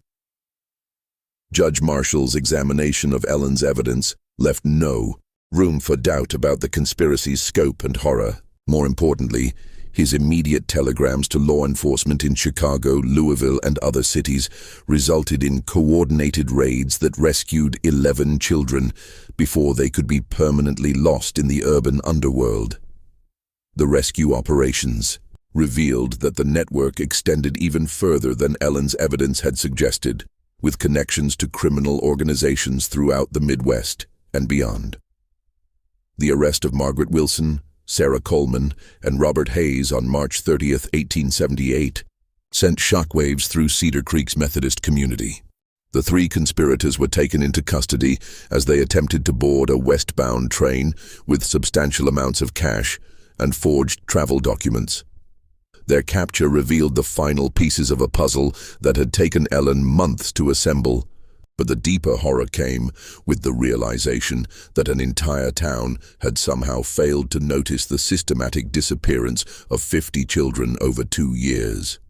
Judge Marshall's examination of Ellen's evidence left no room for doubt about the conspiracy's scope and horror. More importantly, his immediate telegrams to law enforcement in Chicago, Louisville, and other cities resulted in coordinated raids that rescued 11 children before they could be permanently lost in the urban underworld. The rescue operations revealed that the network extended even further than Ellen's evidence had suggested, with connections to criminal organizations throughout the Midwest and beyond. The arrest of Margaret Wilson, Sarah Coleman, and Robert Hayes on March 30, 1878, sent shockwaves through Cedar Creek's Methodist community. The three conspirators were taken into custody as they attempted to board a westbound train with substantial amounts of cash and forged travel documents. Their capture revealed the final pieces of a puzzle that had taken Ellen months to assemble, but the deeper horror came with the realization that an entire town had somehow failed to notice the systematic disappearance of 50 children over 2 years.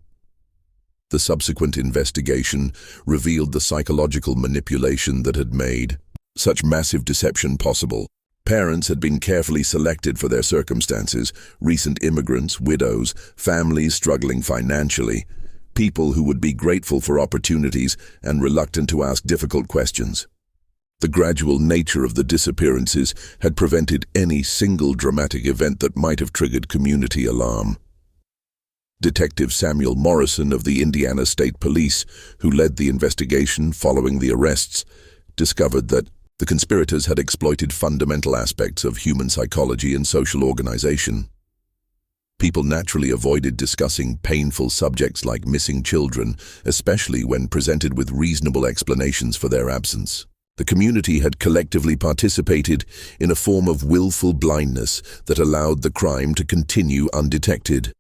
The subsequent investigation revealed the psychological manipulation that had made such massive deception possible. Parents had been carefully selected for their circumstances: recent immigrants, widows, families struggling financially, people who would be grateful for opportunities and reluctant to ask difficult questions. The gradual nature of the disappearances had prevented any single dramatic event that might have triggered community alarm. Detective Samuel Morrison of the Indiana State Police, who led the investigation following the arrests, discovered that the conspirators had exploited fundamental aspects of human psychology and social organization. People naturally avoided discussing painful subjects like missing children, especially when presented with reasonable explanations for their absence. The community had collectively participated in a form of willful blindness that allowed the crime to continue undetected.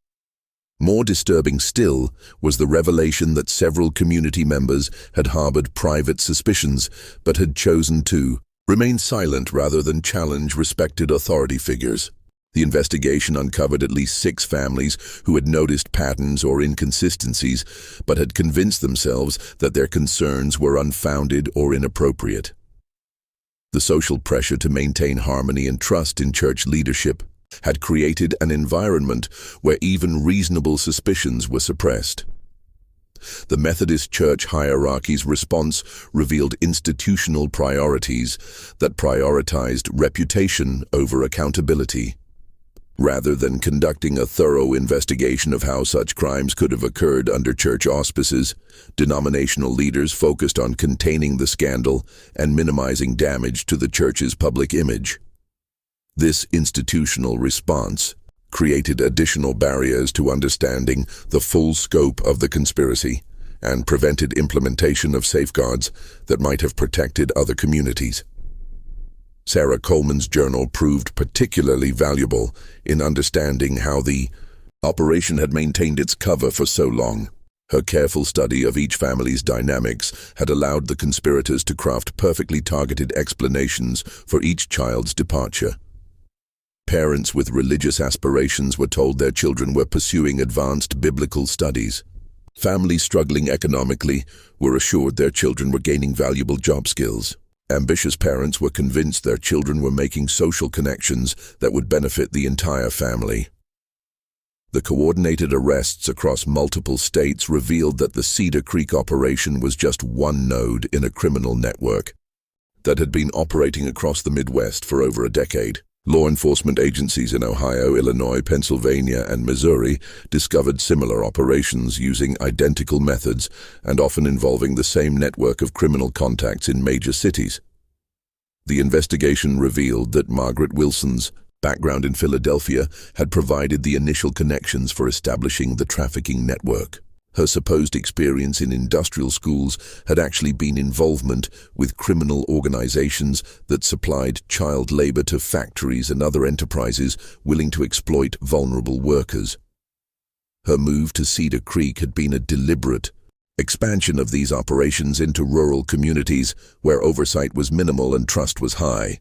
More disturbing still was the revelation that several community members had harbored private suspicions but had chosen to remain silent rather than challenge respected authority figures. The investigation uncovered at least 6 families who had noticed patterns or inconsistencies but had convinced themselves that their concerns were unfounded or inappropriate. The social pressure to maintain harmony and trust in church leadership had created an environment where even reasonable suspicions were suppressed. The Methodist Church hierarchy's response revealed institutional priorities that prioritized reputation over accountability. Rather than conducting a thorough investigation of how such crimes could have occurred under church auspices, denominational leaders focused on containing the scandal and minimizing damage to the church's public image. This institutional response created additional barriers to understanding the full scope of the conspiracy and prevented implementation of safeguards that might have protected other communities. Sarah Coleman's journal proved particularly valuable in understanding how the operation had maintained its cover for so long. Her careful study of each family's dynamics had allowed the conspirators to craft perfectly targeted explanations for each child's departure. Parents with religious aspirations were told their children were pursuing advanced biblical studies. Families struggling economically were assured their children were gaining valuable job skills. Ambitious parents were convinced their children were making social connections that would benefit the entire family. The coordinated arrests across multiple states revealed that the Cedar Creek operation was just one node in a criminal network that had been operating across the Midwest for over a decade. Law enforcement agencies in Ohio, Illinois, Pennsylvania, and Missouri discovered similar operations using identical methods and often involving the same network of criminal contacts in major cities. The investigation revealed that Margaret Wilson's background in Philadelphia had provided the initial connections for establishing the trafficking network. Her supposed experience in industrial schools had actually been involvement with criminal organizations that supplied child labor to factories and other enterprises willing to exploit vulnerable workers. Her move to Cedar Creek had been a deliberate expansion of these operations into rural communities where oversight was minimal and trust was high.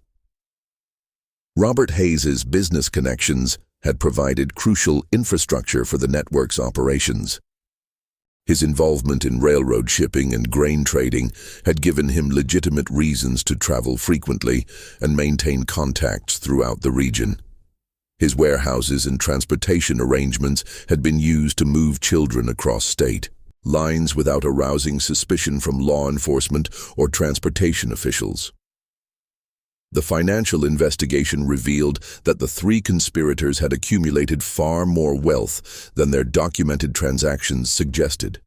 Robert Hayes's business connections had provided crucial infrastructure for the network's operations. His involvement in railroad shipping and grain trading had given him legitimate reasons to travel frequently and maintain contacts throughout the region. His warehouses and transportation arrangements had been used to move children across state lines without arousing suspicion from law enforcement or transportation officials. The financial investigation revealed that the 3 conspirators had accumulated far more wealth than their documented transactions suggested.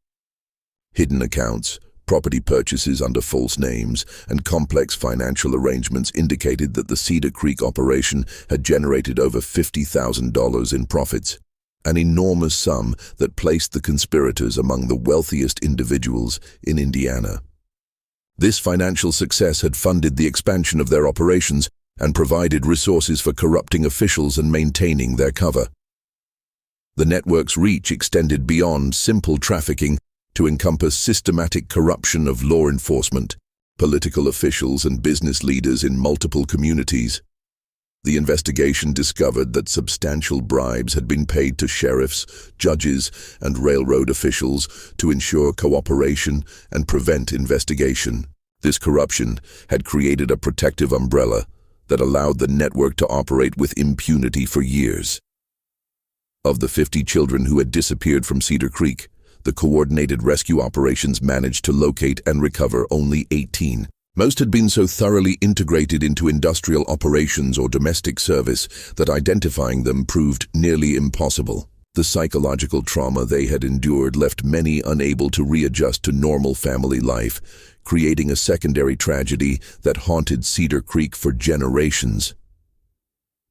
Hidden accounts, Property purchases under false names and complex financial arrangements indicated that the Cedar Creek operation had generated over $50,000 in profits, an enormous sum that placed the conspirators among the wealthiest individuals in Indiana. This financial success had funded the expansion of their operations and provided resources for corrupting officials and maintaining their cover. The network's reach extended beyond simple trafficking to encompass systematic corruption of law enforcement, political officials and business leaders in multiple communities. The investigation discovered that substantial bribes had been paid to sheriffs, judges, and railroad officials to ensure cooperation and prevent investigation. This corruption had created a protective umbrella that allowed the network to operate with impunity for years. Of the 50 children who had disappeared from Cedar Creek, the coordinated rescue operations managed to locate and recover only 18. Most had been so thoroughly integrated into industrial operations or domestic service that identifying them proved nearly impossible. The psychological trauma they had endured left many unable to readjust to normal family life, creating a secondary tragedy that haunted Cedar Creek for generations.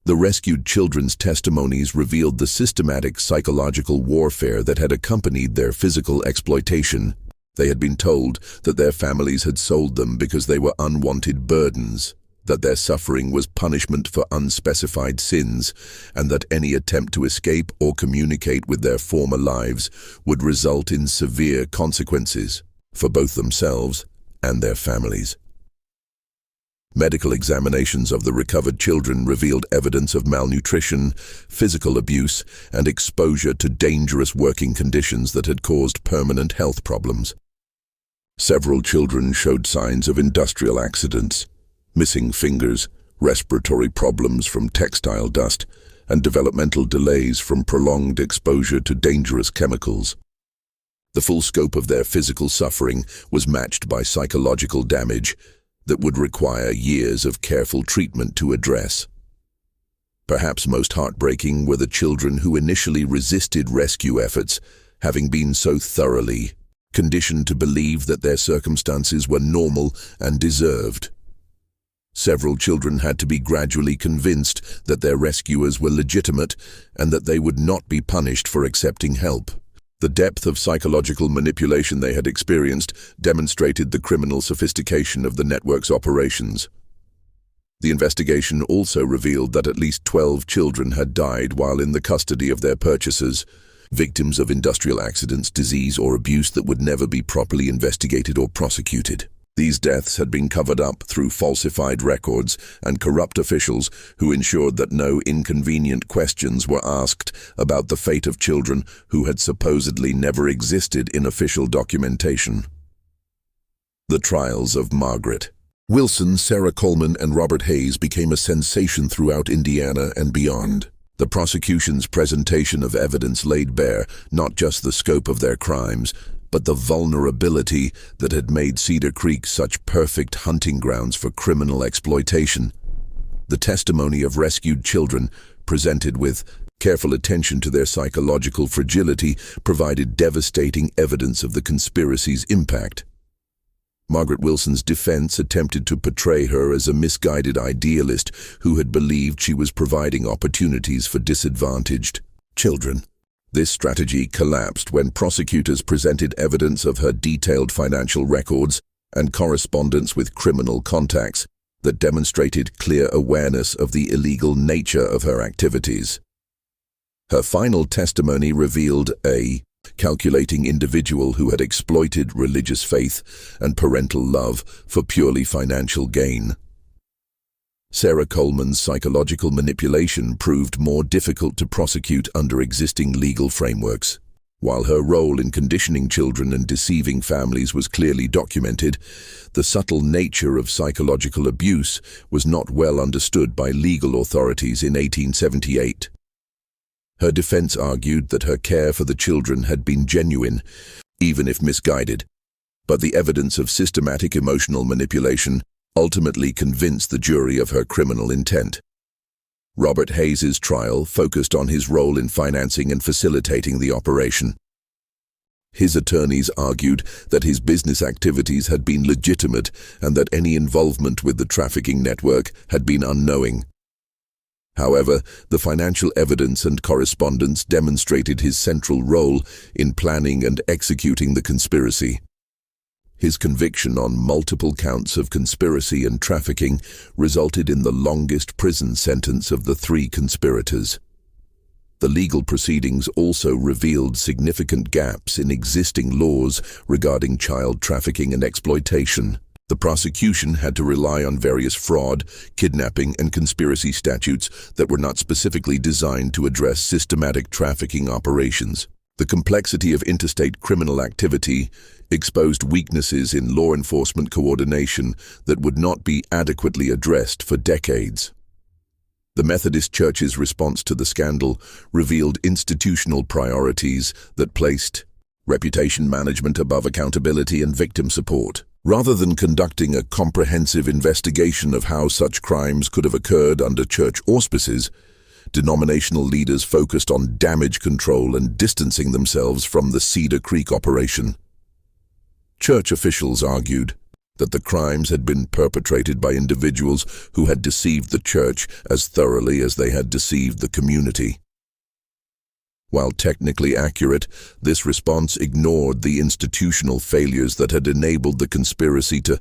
The rescued children's testimonies revealed the systematic psychological warfare that had accompanied their physical exploitation. They had been told that their families had sold them because they were unwanted burdens, that their suffering was punishment for unspecified sins, and that any attempt to escape or communicate with their former lives would result in severe consequences for both themselves and their families. Medical examinations of the recovered children revealed evidence of malnutrition, physical abuse, and exposure to dangerous working conditions that had caused permanent health problems. Several children showed signs of industrial accidents, missing fingers, respiratory problems from textile dust, and developmental delays from prolonged exposure to dangerous chemicals. The full scope of their physical suffering was matched by psychological damage that would require years of careful treatment to address. Perhaps most heartbreaking were the children who initially resisted rescue efforts, having been so thoroughly conditioned to believe that their circumstances were normal and deserved. Several children had to be gradually convinced that their rescuers were legitimate and that they would not be punished for accepting help. The depth of psychological manipulation they had experienced demonstrated the criminal sophistication of the network's operations. The investigation also revealed that at least 12 children had died while in the custody of their purchasers, victims of industrial accidents, disease, or abuse that would never be properly investigated or prosecuted. These deaths had been covered up through falsified records and corrupt officials who ensured that no inconvenient questions were asked about the fate of children who had supposedly never existed in official documentation. The trials of Margaret Wilson, Sarah Coleman, and Robert Hayes became a sensation throughout Indiana and beyond. The prosecution's presentation of evidence laid bare not just the scope of their crimes, but the vulnerability that had made Cedar Creek such perfect hunting grounds for criminal exploitation. The testimony of rescued children, presented with careful attention to their psychological fragility, provided devastating evidence of the conspiracy's impact. Margaret Wilson's defense attempted to portray her as a misguided idealist who had believed she was providing opportunities for disadvantaged children. This strategy collapsed when prosecutors presented evidence of her detailed financial records and correspondence with criminal contacts that demonstrated clear awareness of the illegal nature of her activities. Her final testimony revealed a calculating individual who had exploited religious faith and parental love for purely financial gain. Sarah Coleman's psychological manipulation proved more difficult to prosecute under existing legal frameworks. While her role in conditioning children and deceiving families was clearly documented, the subtle nature of psychological abuse was not well understood by legal authorities in 1878. Her defense argued that her care for the children had been genuine, even if misguided, but the evidence of systematic emotional manipulation ultimately convinced the jury of her criminal intent. Robert Hayes's trial focused on his role in financing and facilitating the operation. His attorneys argued that his business activities had been legitimate and that any involvement with the trafficking network had been unknowing. However, the financial evidence and correspondence demonstrated his central role in planning and executing the conspiracy. His conviction on multiple counts of conspiracy and trafficking resulted in the longest prison sentence of the three conspirators. The legal proceedings also revealed significant gaps in existing laws regarding child trafficking and exploitation. The prosecution had to rely on various fraud, kidnapping, and conspiracy statutes that were not specifically designed to address systematic trafficking operations. The complexity of interstate criminal activity exposed weaknesses in law enforcement coordination that would not be adequately addressed for decades. The Methodist Church's response to the scandal revealed institutional priorities that placed reputation management above accountability and victim support. Rather than conducting a comprehensive investigation of how such crimes could have occurred under church auspices, denominational leaders focused on damage control and distancing themselves from the Cedar Creek operation. Church officials argued that the crimes had been perpetrated by individuals who had deceived the church as thoroughly as they had deceived the community. While technically accurate, this response ignored the institutional failures that had enabled the conspiracy to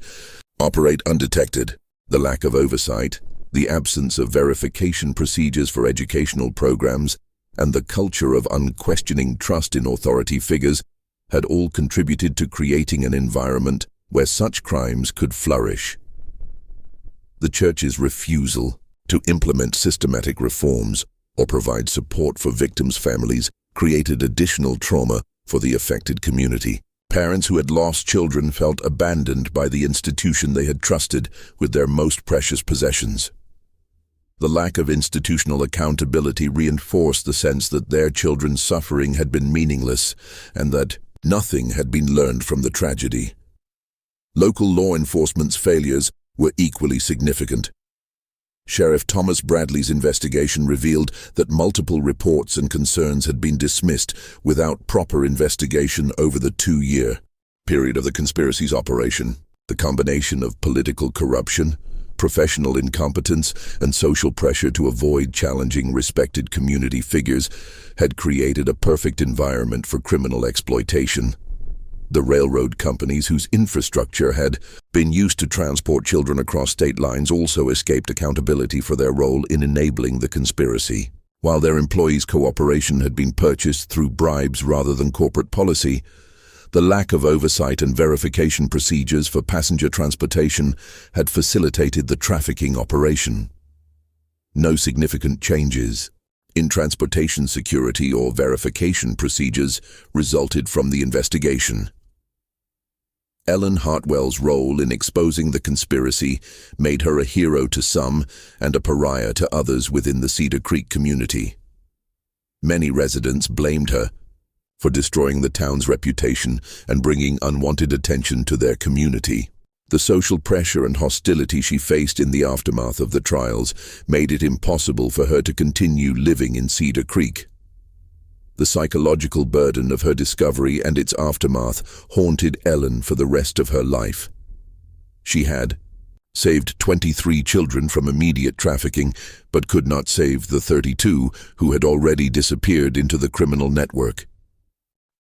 operate undetected. The lack of oversight, the absence of verification procedures for educational programs, and the culture of unquestioning trust in authority figures had all contributed to creating an environment where such crimes could flourish. The church's refusal to implement systematic reforms or provide support for victims' families created additional trauma for the affected community. Parents who had lost children felt abandoned by the institution they had trusted with their most precious possessions. The lack of institutional accountability reinforced the sense that their children's suffering had been meaningless and that nothing had been learned from the tragedy. Local law enforcement's failures were equally significant. Sheriff Thomas Bradley's investigation revealed that multiple reports and concerns had been dismissed without proper investigation over the 2-year period of the conspiracy's operation. The combination of political corruption, professional incompetence, and social pressure to avoid challenging respected community figures had created a perfect environment for criminal exploitation. The railroad companies whose infrastructure had been used to transport children across state lines also escaped accountability for their role in enabling the conspiracy. While their employees' cooperation had been purchased through bribes rather than corporate policy, the lack of oversight and verification procedures for passenger transportation had facilitated the trafficking operation. No significant changes in transportation security or verification procedures resulted from the investigation. Ellen Hartwell's role in exposing the conspiracy made her a hero to some and a pariah to others within the Cedar Creek community. Many residents blamed her for destroying the town's reputation and bringing unwanted attention to their community. The social pressure and hostility she faced in the aftermath of the trials made it impossible for her to continue living in Cedar Creek. The psychological burden of her discovery and its aftermath haunted Ellen for the rest of her life. She had saved 23 children from immediate trafficking, but could not save the 32 who had already disappeared into the criminal network.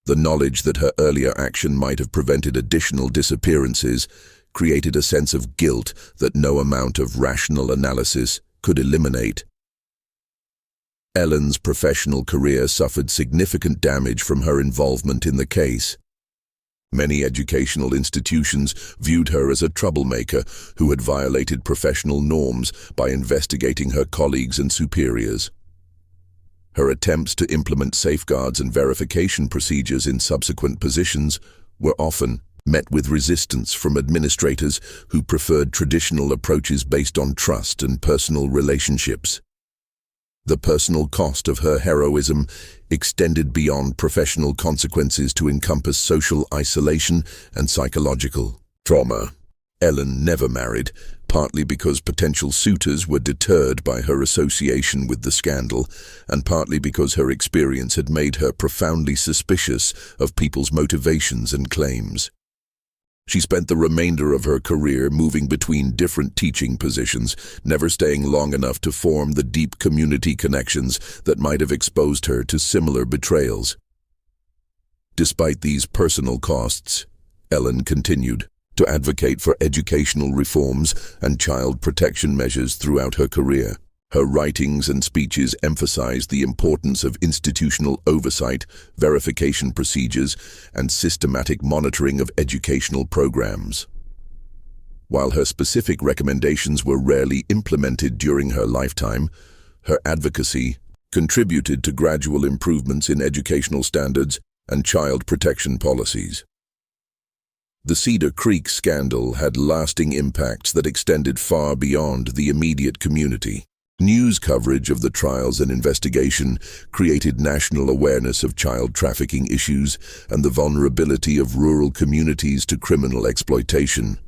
The knowledge that her earlier action might have prevented additional disappearances created a sense of guilt that no amount of rational analysis could eliminate. Ellen's professional career suffered significant damage from her involvement in the case. Many educational institutions viewed her as a troublemaker who had violated professional norms by investigating her colleagues and superiors. Her attempts to implement safeguards and verification procedures in subsequent positions were often met with resistance from administrators who preferred traditional approaches based on trust and personal relationships. The personal cost of her heroism extended beyond professional consequences to encompass social isolation and psychological trauma. Ellen never married, partly because potential suitors were deterred by her association with the scandal, and partly because her experience had made her profoundly suspicious of people's motivations and claims. She spent the remainder of her career moving between different teaching positions, never staying long enough to form the deep community connections that might have exposed her to similar betrayals. Despite these personal costs, Ellen continued to advocate for educational reforms and child protection measures throughout her career. Her writings and speeches emphasized the importance of institutional oversight, verification procedures, and systematic monitoring of educational programs. While her specific recommendations were rarely implemented during her lifetime, her advocacy contributed to gradual improvements in educational standards and child protection policies. The Cedar Creek scandal had lasting impacts that extended far beyond the immediate community. News coverage of the trials and investigation created national awareness of child trafficking issues and the vulnerability of rural communities to criminal exploitation.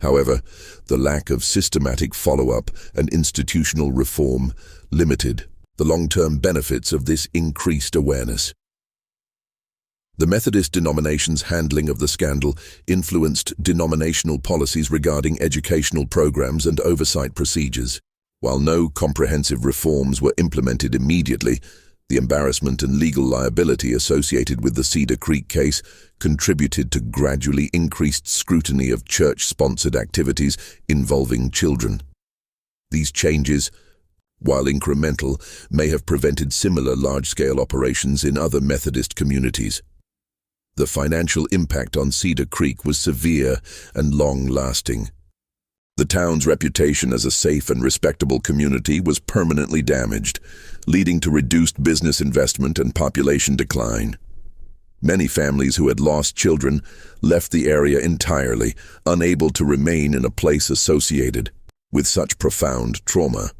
However, the lack of systematic follow-up and institutional reform limited the long-term benefits of this increased awareness. The Methodist denomination's handling of the scandal influenced denominational policies regarding educational programs and oversight procedures. While no comprehensive reforms were implemented immediately, the embarrassment and legal liability associated with the Cedar Creek case contributed to gradually increased scrutiny of church-sponsored activities involving children. These changes, while incremental, may have prevented similar large-scale operations in other Methodist communities. The financial impact on Cedar Creek was severe and long-lasting. The town's reputation as a safe and respectable community was permanently damaged, leading to reduced business investment and population decline. Many families who had lost children left the area entirely, unable to remain in a place associated with such profound trauma.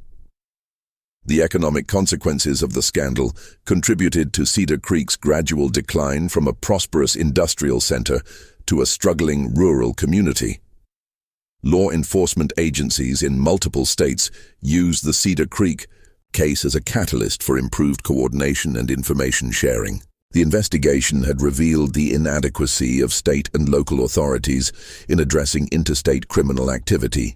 The economic consequences of the scandal contributed to Cedar Creek's gradual decline from a prosperous industrial center to a struggling rural community. Law enforcement agencies in multiple states used the Cedar Creek case as a catalyst for improved coordination and information sharing. The investigation had revealed the inadequacy of state and local authorities in addressing interstate criminal activity.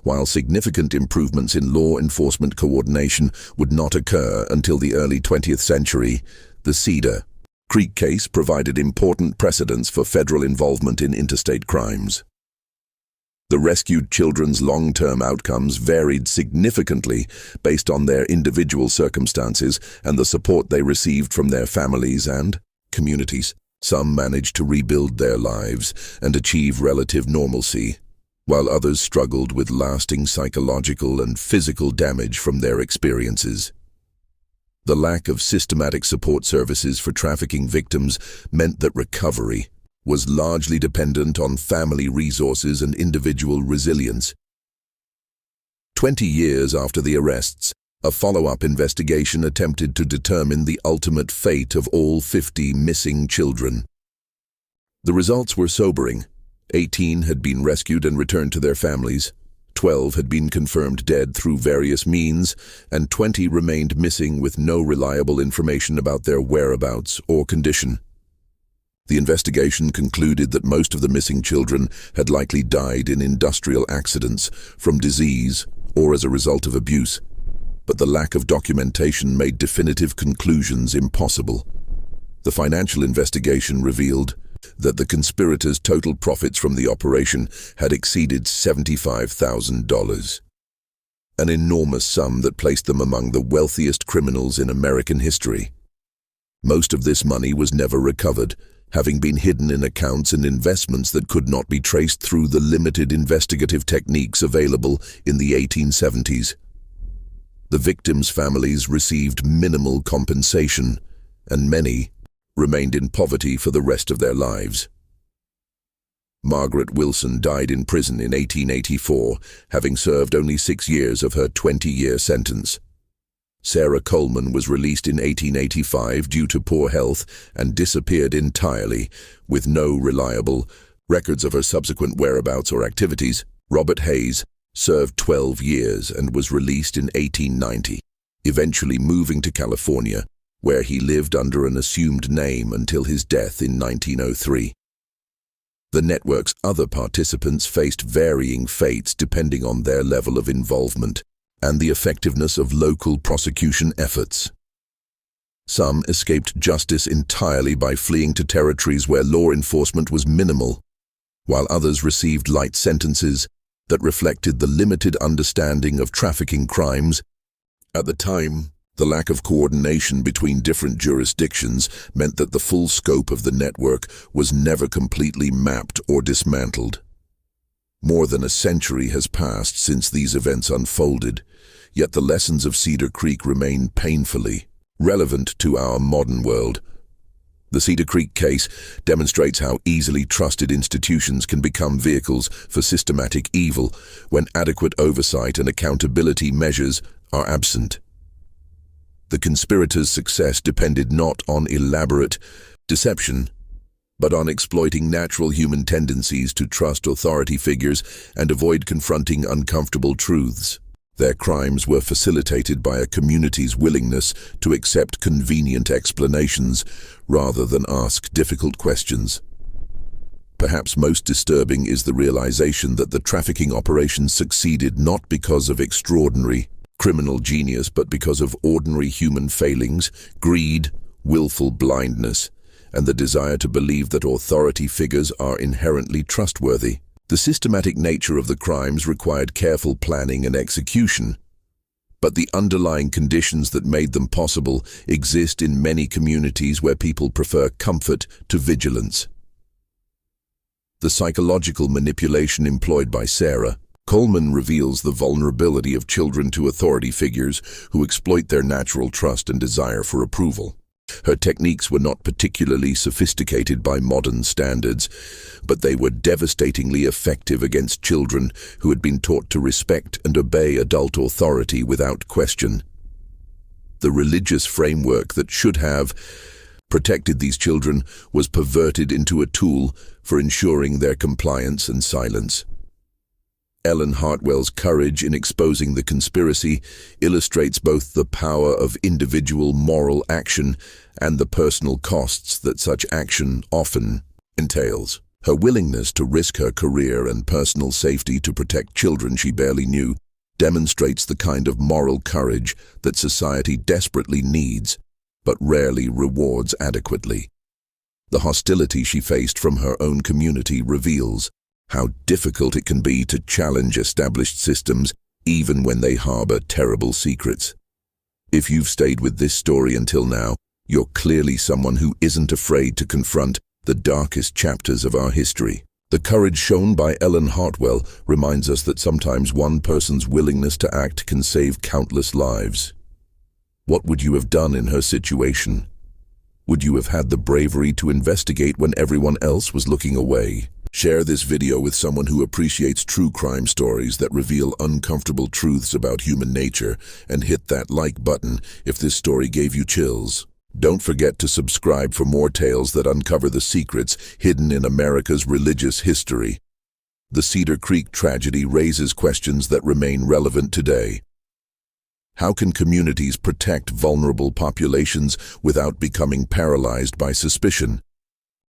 While significant improvements in law enforcement coordination would not occur until the early 20th century, the Cedar Creek case provided important precedents for federal involvement in interstate crimes. The rescued children's long-term outcomes varied significantly based on their individual circumstances and the support they received from their families and communities. Some managed to rebuild their lives and achieve relative normalcy, while others struggled with lasting psychological and physical damage from their experiences. The lack of systematic support services for trafficking victims meant that recovery was largely dependent on family resources and individual resilience. 20 years after the arrests, a follow-up investigation attempted to determine the ultimate fate of all 50 missing children. The results were sobering. 18 had been rescued and returned to their families, 12 had been confirmed dead through various means, and 20 remained missing with no reliable information about their whereabouts or condition. The investigation concluded that most of the missing children had likely died in industrial accidents, from disease, or as a result of abuse, but the lack of documentation made definitive conclusions impossible. The financial investigation revealed that the conspirators' total profits from the operation had exceeded $75,000, an enormous sum that placed them among the wealthiest criminals in American history. Most of this money was never recovered, having been hidden in accounts and investments that could not be traced through the limited investigative techniques available in the 1870s. The victims' families received minimal compensation, and many remained in poverty for the rest of their lives. Margaret Wilson died in prison in 1884, having served only 6 years of her 20-year sentence. Sarah Coleman was released in 1885 due to poor health and disappeared entirely, with no reliable records of her subsequent whereabouts or activities. Robert Hayes served 12 years and was released in 1890, eventually moving to California, where he lived under an assumed name until his death in 1903. The network's other participants faced varying fates depending on their level of involvement and the effectiveness of local prosecution efforts. Some escaped justice entirely by fleeing to territories where law enforcement was minimal, while others received light sentences that reflected the limited understanding of trafficking crimes. At the time, the lack of coordination between different jurisdictions meant that the full scope of the network was never completely mapped or dismantled. More than a century has passed since these events unfolded, yet the lessons of Cedar Creek remain painfully relevant to our modern world. The Cedar Creek case demonstrates how easily trusted institutions can become vehicles for systematic evil when adequate oversight and accountability measures are absent. The conspirators' success depended not on elaborate deception, but on exploiting natural human tendencies to trust authority figures and avoid confronting uncomfortable truths. Their crimes were facilitated by a community's willingness to accept convenient explanations rather than ask difficult questions. Perhaps most disturbing is the realization that the trafficking operations succeeded not because of extraordinary criminal genius, but because of ordinary human failings, greed, willful blindness, and the desire to believe that authority figures are inherently trustworthy. The systematic nature of the crimes required careful planning and execution, but the underlying conditions that made them possible exist in many communities where people prefer comfort to vigilance. The psychological manipulation employed by Sarah Coleman reveals the vulnerability of children to authority figures who exploit their natural trust and desire for approval. Her techniques were not particularly sophisticated by modern standards, but they were devastatingly effective against children who had been taught to respect and obey adult authority without question. The religious framework that should have protected these children was perverted into a tool for ensuring their compliance and silence. Ellen Hartwell's courage in exposing the conspiracy illustrates both the power of individual moral action and the personal costs that such action often entails. Her willingness to risk her career and personal safety to protect children she barely knew demonstrates the kind of moral courage that society desperately needs, but rarely rewards adequately. The hostility she faced from her own community reveals how difficult it can be to challenge established systems even when they harbor terrible secrets. If you've stayed with this story until now, you're clearly someone who isn't afraid to confront the darkest chapters of our history. The courage shown by Ellen Hartwell reminds us that sometimes one person's willingness to act can save countless lives. What would you have done in her situation? Would you have had the bravery to investigate when everyone else was looking away? Share this video with someone who appreciates true crime stories that reveal uncomfortable truths about human nature, and hit that like button if this story gave you chills. Don't forget to subscribe for more tales that uncover the secrets hidden in America's religious history. The Cedar Creek tragedy raises questions that remain relevant today. How can communities protect vulnerable populations without becoming paralyzed by suspicion?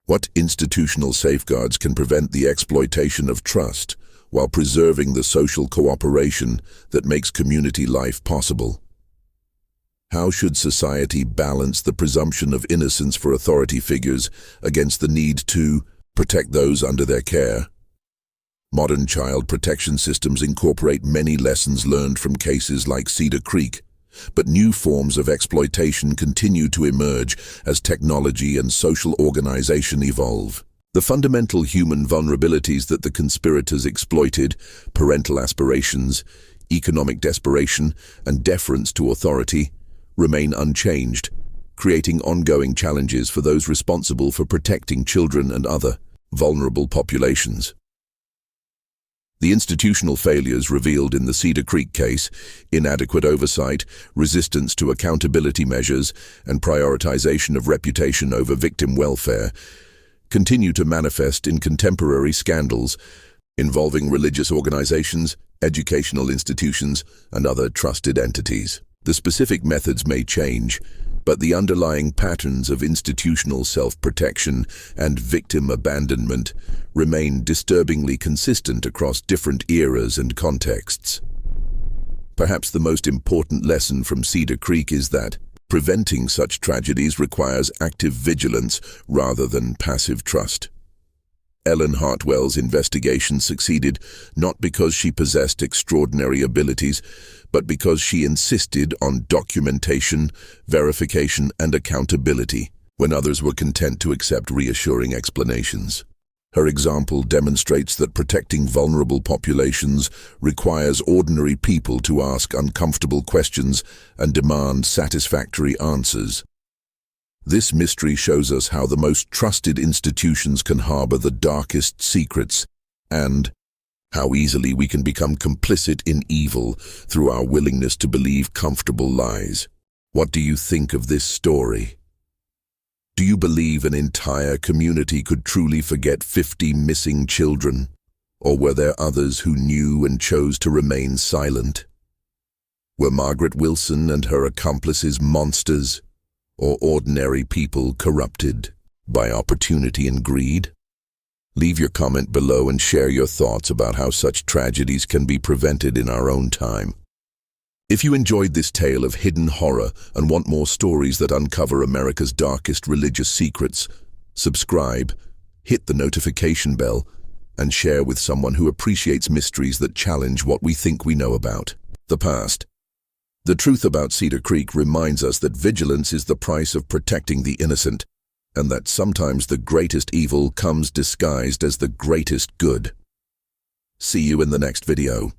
What institutional safeguards can prevent the exploitation of trust while preserving the social cooperation that makes community life possible? How should society balance the presumption of innocence for authority figures against the need to protect those under their care? Modern child protection systems incorporate many lessons learned from cases like Cedar Creek, but new forms of exploitation continue to emerge as technology and social organization evolve. The fundamental human vulnerabilities that the conspirators exploited, parental aspirations, economic desperation, and deference to authority, remain unchanged, creating ongoing challenges for those responsible for protecting children and other vulnerable populations. The institutional failures revealed in the Cedar Creek case, inadequate oversight, resistance to accountability measures, and prioritization of reputation over victim welfare, continue to manifest in contemporary scandals involving religious organizations, educational institutions, and other trusted entities. The specific methods may change, but the underlying patterns of institutional self-protection and victim abandonment remain disturbingly consistent across different eras and contexts. Perhaps the most important lesson from Cedar Creek is that preventing such tragedies requires active vigilance rather than passive trust. Ellen Hartwell's investigation succeeded not because she possessed extraordinary abilities, but because she insisted on documentation, verification, and accountability when others were content to accept reassuring explanations. Her example demonstrates that protecting vulnerable populations requires ordinary people to ask uncomfortable questions and demand satisfactory answers. This mystery shows us how the most trusted institutions can harbor the darkest secrets and how easily we can become complicit in evil through our willingness to believe comfortable lies. What do you think of this story? Do you believe an entire community could truly forget 50 missing children? Or were there others who knew and chose to remain silent? Were Margaret Wilson and her accomplices monsters, or ordinary people corrupted by opportunity and greed? Leave your comment below and share your thoughts about how such tragedies can be prevented in our own time. If you enjoyed this tale of hidden horror and want more stories that uncover America's darkest religious secrets, subscribe, hit the notification bell, and share with someone who appreciates mysteries that challenge what we think we know about the past. The truth about Cedar Creek reminds us that vigilance is the price of protecting the innocent, and that sometimes the greatest evil comes disguised as the greatest good. See you in the next video.